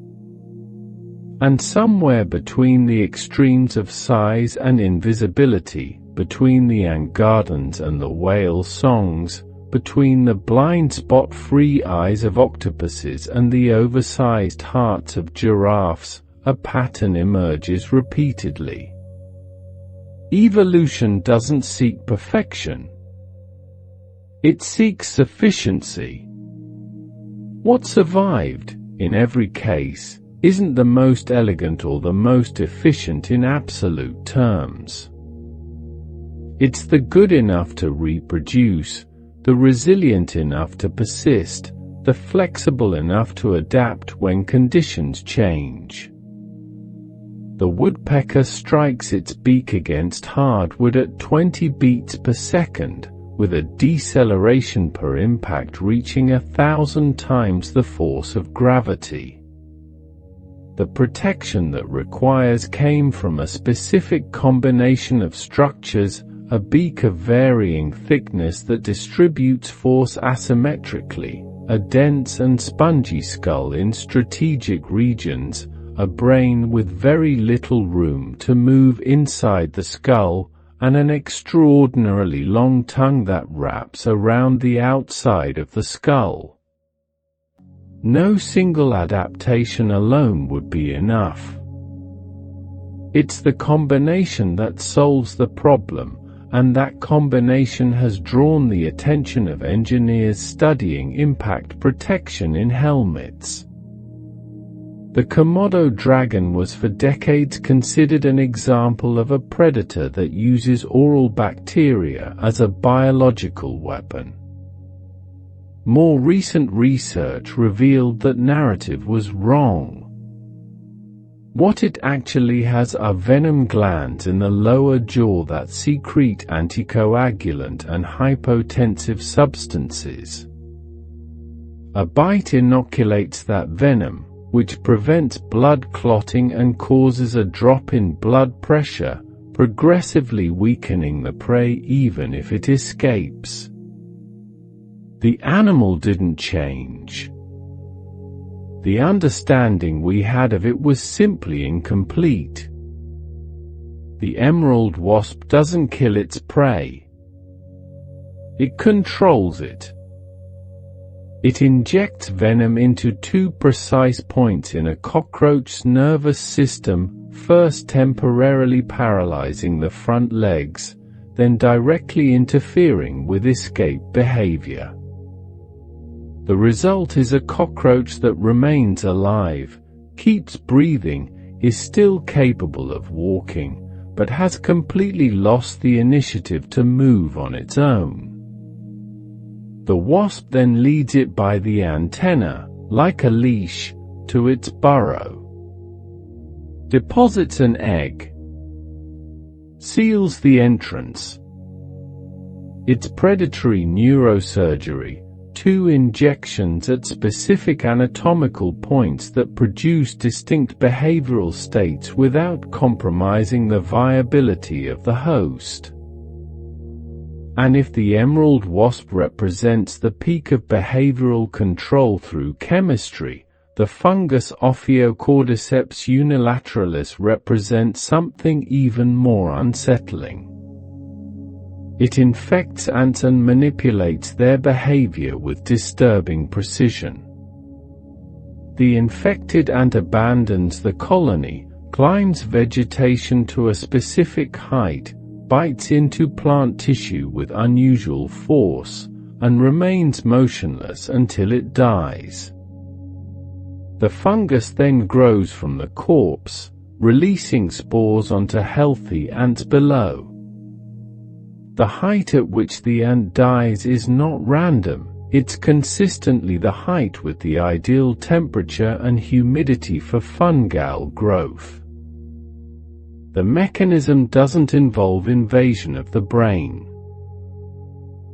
And somewhere between the extremes of size and invisibility, between the angardens and the whale songs, between the blind spot-free eyes of octopuses and the oversized hearts of giraffes, a pattern emerges repeatedly. Evolution doesn't seek perfection. It seeks sufficiency. What survived, in every case, isn't the most elegant or the most efficient in absolute terms. It's the good enough to reproduce, the resilient enough to persist, the flexible enough to adapt when conditions change. The woodpecker strikes its beak against hardwood at 20 beats per second, with a deceleration per impact reaching 1,000 times the force of gravity. The protection that requires came from a specific combination of structures, a beak of varying thickness that distributes force asymmetrically, a dense and spongy skull in strategic regions, a brain with very little room to move inside the skull, and an extraordinarily long tongue that wraps around the outside of the skull. No single adaptation alone would be enough. It's the combination that solves the problem, and that combination has drawn the attention of engineers studying impact protection in helmets. The Komodo dragon was for decades considered an example of a predator that uses oral bacteria as a biological weapon. More recent research revealed that narrative was wrong. What it actually has are venom glands in the lower jaw that secrete anticoagulant and hypotensive substances. A bite inoculates that venom, which prevents blood clotting and causes a drop in blood pressure, progressively weakening the prey even if it escapes. The animal didn't change. The understanding we had of it was simply incomplete. The emerald wasp doesn't kill its prey. It controls it. It injects venom into 2 precise points in a cockroach's nervous system, first temporarily paralyzing the front legs, then directly interfering with escape behavior. The result is a cockroach that remains alive, keeps breathing, is still capable of walking, but has completely lost the initiative to move on its own. The wasp then leads it by the antenna, like a leash, to its burrow. Deposits an egg. Seals the entrance. Its predatory neurosurgery, 2 injections at specific anatomical points that produce distinct behavioral states without compromising the viability of the host. And if the emerald wasp represents the peak of behavioral control through chemistry, the fungus Ophiocordyceps unilateralis represents something even more unsettling. It infects ants and manipulates their behavior with disturbing precision. The infected ant abandons the colony, climbs vegetation to a specific height, bites into plant tissue with unusual force, and remains motionless until it dies. The fungus then grows from the corpse, releasing spores onto healthy ants below. The height at which the ant dies is not random, it's consistently the height with the ideal temperature and humidity for fungal growth. The mechanism doesn't involve invasion of the brain.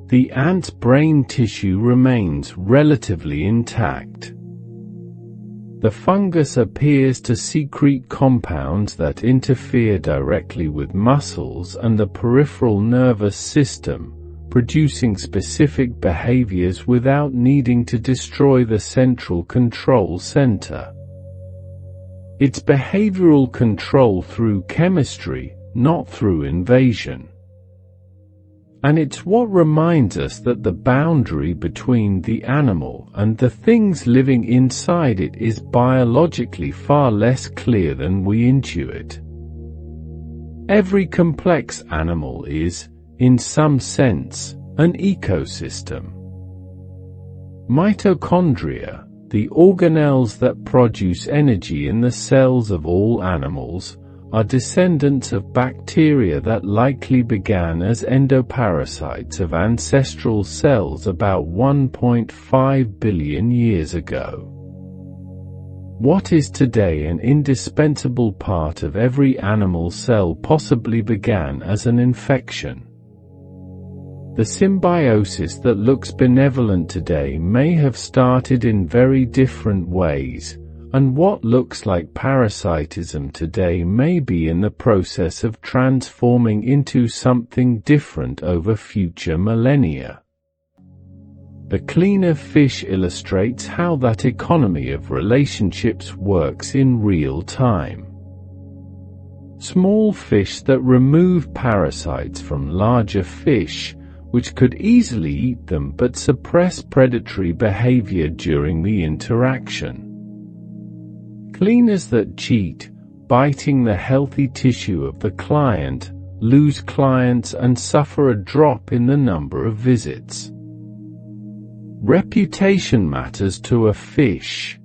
The ant's brain tissue remains relatively intact. The fungus appears to secrete compounds that interfere directly with muscles and the peripheral nervous system, producing specific behaviors without needing to destroy the central control center. It's behavioral control through chemistry, not through invasion. And it's what reminds us that the boundary between the animal and the things living inside it is biologically far less clear than we intuit. Every complex animal is, in some sense, an ecosystem. Mitochondria, the organelles that produce energy in the cells of all animals, are descendants of bacteria that likely began as endoparasites of ancestral cells about 1.5 billion years ago. What is today an indispensable part of every animal cell possibly began as an infection. The symbiosis that looks benevolent today may have started in very different ways, and what looks like parasitism today may be in the process of transforming into something different over future millennia. The cleaner fish illustrates how that economy of relationships works in real time. Small fish that remove parasites from larger fish, which could easily eat them but suppress predatory behavior during the interaction. Cleaners that cheat, biting the healthy tissue of the client, lose clients and suffer a drop in the number of visits. Reputation matters to a fish.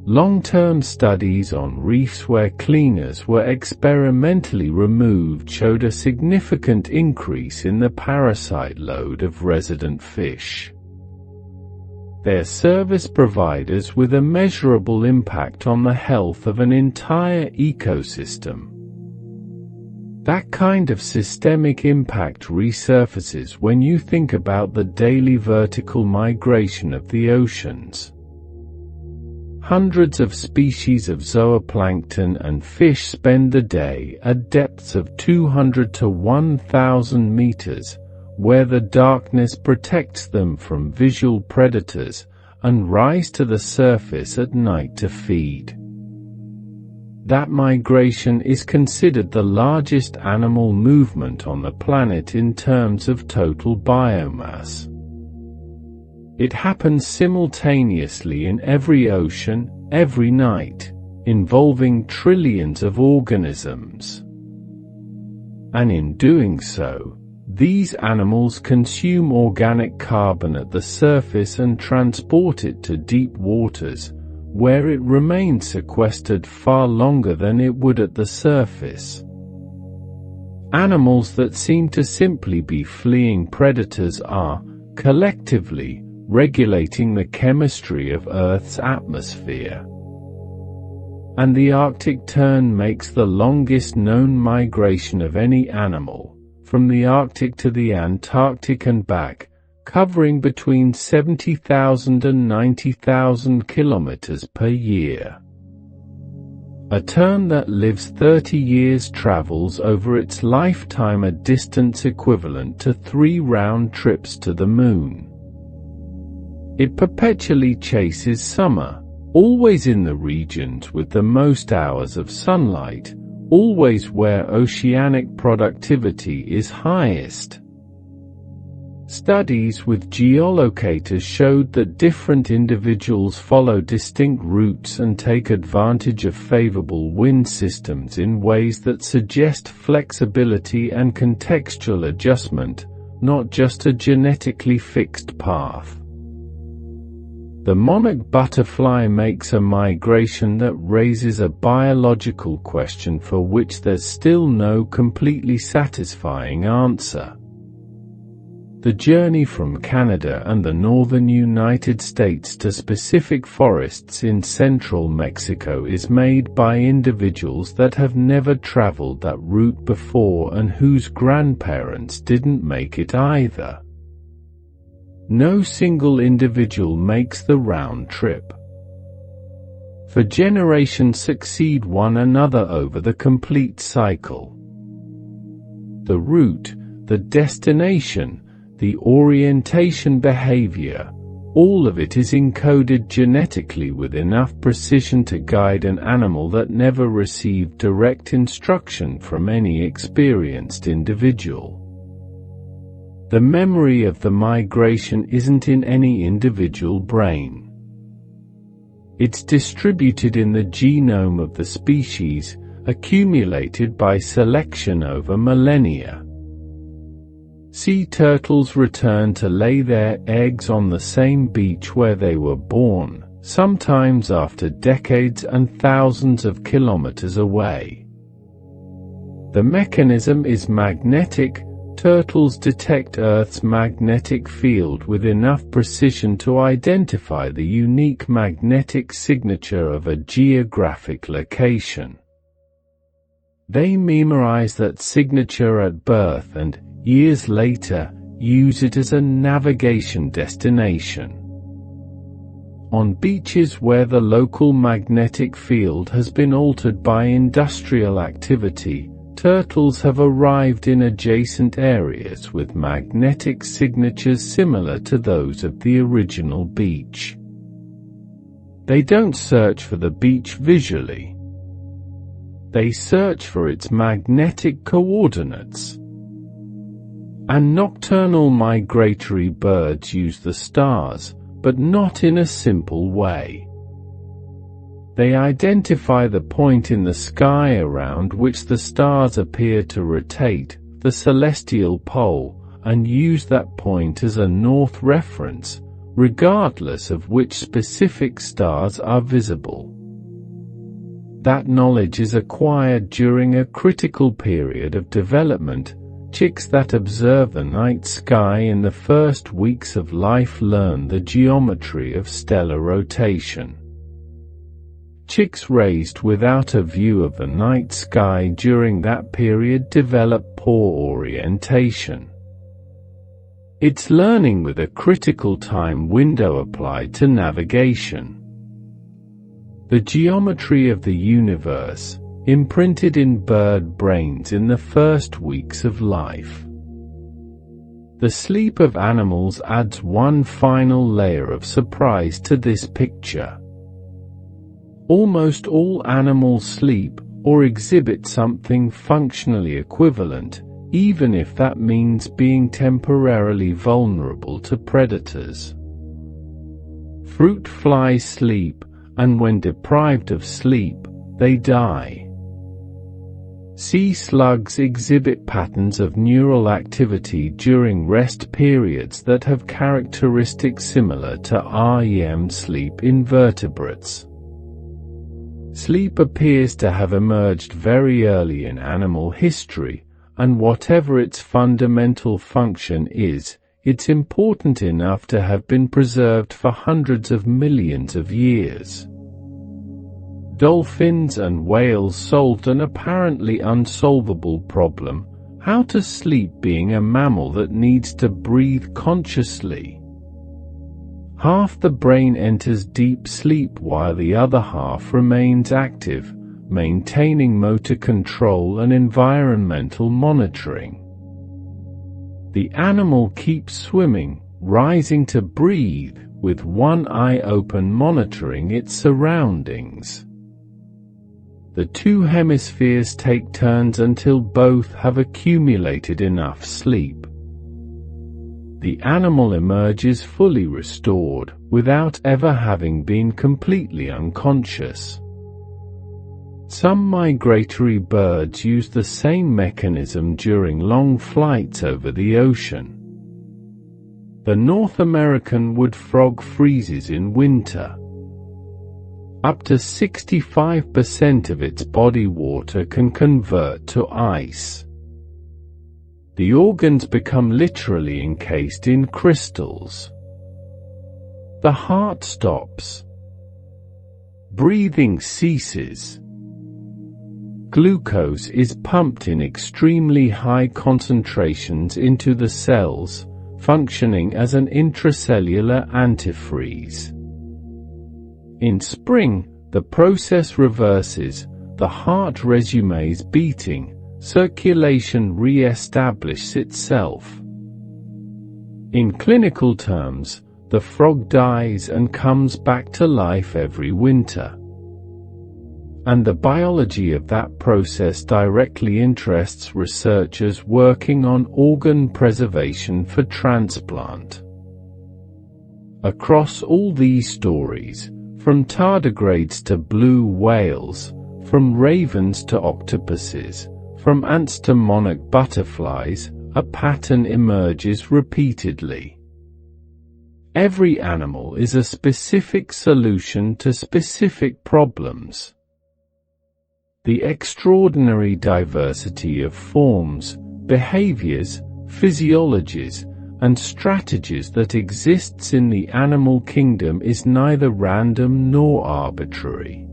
Long-term studies on reefs where cleaners were experimentally removed showed a significant increase in the parasite load of resident fish. They're service providers with a measurable impact on the health of an entire ecosystem. That kind of systemic impact resurfaces when you think about the daily vertical migration of the oceans. Hundreds of species of zooplankton and fish spend the day at depths of 200 to 1,000 meters, where the darkness protects them from visual predators, and rise to the surface at night to feed. That migration is considered the largest animal movement on the planet in terms of total biomass. It happens simultaneously in every ocean, every night, involving trillions of organisms. And in doing so, these animals consume organic carbon at the surface and transport it to deep waters, where it remains sequestered far longer than it would at the surface. Animals that seem to simply be fleeing predators are, collectively, regulating the chemistry of Earth's atmosphere. And the Arctic tern makes the longest known migration of any animal, from the Arctic to the Antarctic and back, covering between 70,000 and 90,000 kilometers per year. A tern that lives 30 years travels over its lifetime a distance equivalent to 3 round trips to the moon. It perpetually chases summer, always in the regions with the most hours of sunlight, always where oceanic productivity is highest. Studies with geolocators showed that different individuals follow distinct routes and take advantage of favorable wind systems in ways that suggest flexibility and contextual adjustment, not just a genetically fixed path. The monarch butterfly makes a migration that raises a biological question for which there's still no completely satisfying answer. The journey from Canada and the northern United States to specific forests in central Mexico is made by individuals that have never traveled that route before and whose grandparents didn't make it either. No single individual makes the round trip. For generations succeed one another over the complete cycle. The route, the destination, the orientation behavior, all of it is encoded genetically with enough precision to guide an animal that never received direct instruction from any experienced individual. The memory of the migration isn't in any individual brain. It's distributed in the genome of the species, accumulated by selection over millennia. Sea turtles return to lay their eggs on the same beach where they were born, sometimes after decades and thousands of kilometers away. The mechanism is magnetic. Turtles detect Earth's magnetic field with enough precision to identify the unique magnetic signature of a geographic location. They memorize that signature at birth and, years later, use it as a navigation destination. On beaches where the local magnetic field has been altered by industrial activity, turtles have arrived in adjacent areas with magnetic signatures similar to those of the original beach. They don't search for the beach visually. They search for its magnetic coordinates. And nocturnal migratory birds use the stars, but not in a simple way. They identify the point in the sky around which the stars appear to rotate, the celestial pole, and use that point as a north reference, regardless of which specific stars are visible. That knowledge is acquired during a critical period of development. Chicks that observe the night sky in the first weeks of life learn the geometry of stellar rotation. Chicks raised without a view of the night sky during that period develop poor orientation. It's learning with a critical time window applied to navigation. The geometry of the universe, imprinted in bird brains in the first weeks of life. The sleep of animals adds one final layer of surprise to this picture. Almost all animals sleep, or exhibit something functionally equivalent, even if that means being temporarily vulnerable to predators. Fruit flies sleep, and when deprived of sleep, they die. Sea slugs exhibit patterns of neural activity during rest periods that have characteristics similar to REM sleep in vertebrates. Sleep appears to have emerged very early in animal history, and whatever its fundamental function is, it's important enough to have been preserved for hundreds of millions of years. Dolphins and whales solved an apparently unsolvable problem: how to sleep being a mammal that needs to breathe consciously. Half the brain enters deep sleep while the other half remains active, maintaining motor control and environmental monitoring. The animal keeps swimming, rising to breathe, with one eye open monitoring its surroundings. The two hemispheres take turns until both have accumulated enough sleep. The animal emerges fully restored, without ever having been completely unconscious. Some migratory birds use the same mechanism during long flights over the ocean. The North American wood frog freezes in winter. Up to 65% of its body water can convert to ice. The organs become literally encased in crystals. The heart stops. Breathing ceases. Glucose is pumped in extremely high concentrations into the cells, functioning as an intracellular antifreeze. In spring, the process reverses, the heart resumes beating, circulation re-establishes itself. In clinical terms, the frog dies and comes back to life every winter. And the biology of that process directly interests researchers working on organ preservation for transplant. Across all these stories, from tardigrades to blue whales, from ravens to octopuses, from ants to monarch butterflies, a pattern emerges repeatedly. Every animal is a specific solution to specific problems. The extraordinary diversity of forms, behaviors, physiologies, and strategies that exists in the animal kingdom is neither random nor arbitrary.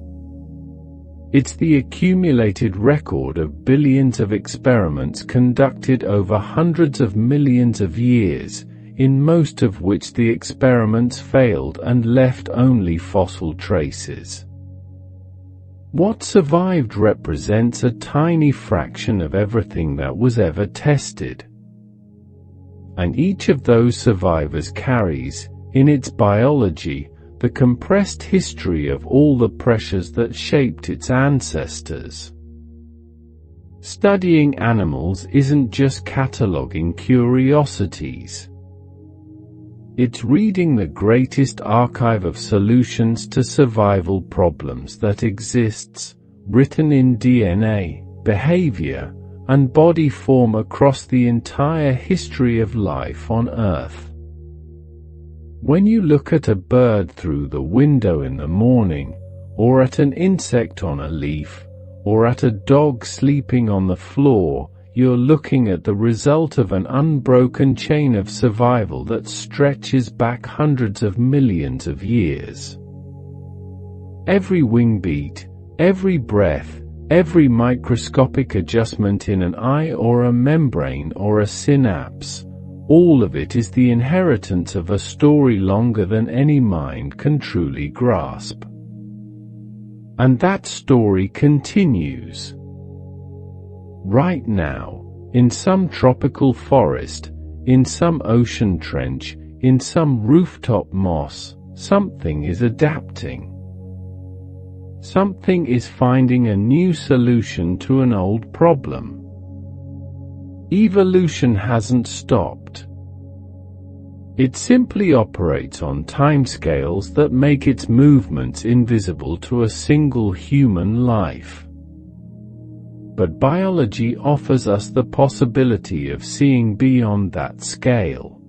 It's the accumulated record of billions of experiments conducted over hundreds of millions of years, in most of which the experiments failed and left only fossil traces. What survived represents a tiny fraction of everything that was ever tested. And each of those survivors carries, in its biology, the compressed history of all the pressures that shaped its ancestors. Studying animals isn't just cataloging curiosities. It's reading the greatest archive of solutions to survival problems that exists, written in DNA, behavior, and body form across the entire history of life on Earth. When you look at a bird through the window in the morning, or at an insect on a leaf, or at a dog sleeping on the floor, you're looking at the result of an unbroken chain of survival that stretches back hundreds of millions of years. Every wing beat, every breath, every microscopic adjustment in an eye or a membrane or a synapse, all of it is the inheritance of a story longer than any mind can truly grasp. And that story continues. Right now, in some tropical forest, in some ocean trench, in some rooftop moss, something is adapting. Something is finding a new solution to an old problem. Evolution hasn't stopped. It simply operates on timescales that make its movements invisible to a single human life. But biology offers us the possibility of seeing beyond that scale,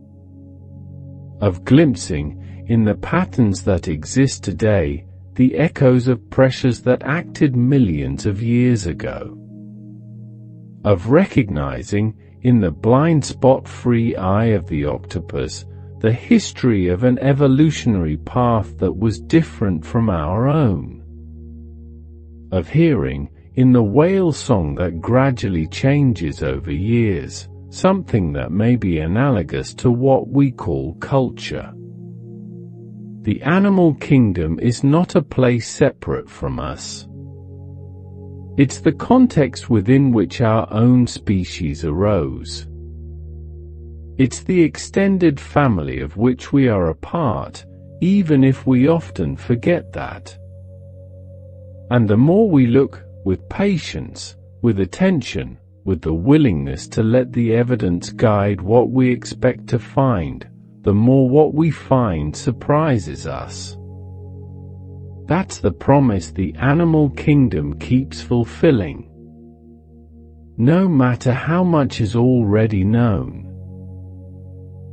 of glimpsing, in the patterns that exist today, the echoes of pressures that acted millions of years ago, of recognizing, in the blind spot-free eye of the octopus, the history of an evolutionary path that was different from our own, of hearing, in the whale song that gradually changes over years, something that may be analogous to what we call culture. The animal kingdom is not a place separate from us. It's the context within which our own species arose. It's the extended family of which we are a part, even if we often forget that. And the more we look, with patience, with attention, with the willingness to let the evidence guide what we expect to find, the more what we find surprises us. That's the promise the animal kingdom keeps fulfilling. No matter how much is already known,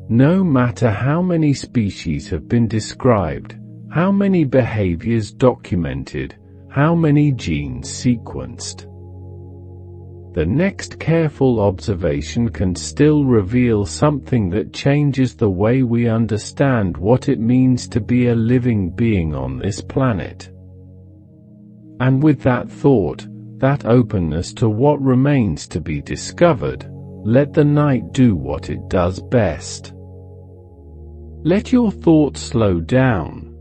no matter how many species have been described, how many behaviors documented, how many genes sequenced, the next careful observation can still reveal something that changes the way we understand what it means to be a living being on this planet. And with that thought, that openness to what remains to be discovered, let the night do what it does best. Let your thoughts slow down.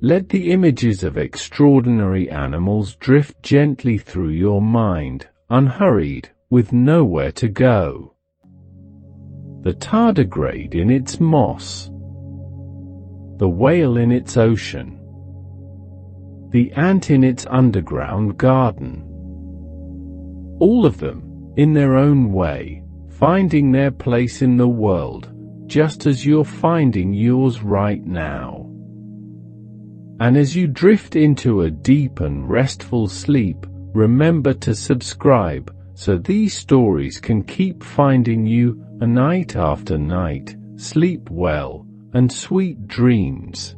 Let the images of extraordinary animals drift gently through your mind, unhurried, with nowhere to go. The tardigrade in its moss, the whale in its ocean, the ant in its underground garden. All of them, in their own way, finding their place in the world, just as you're finding yours right now. And as you drift into a deep and restful sleep, remember to subscribe, so these stories can keep finding you, night after night. Sleep well, and sweet dreams.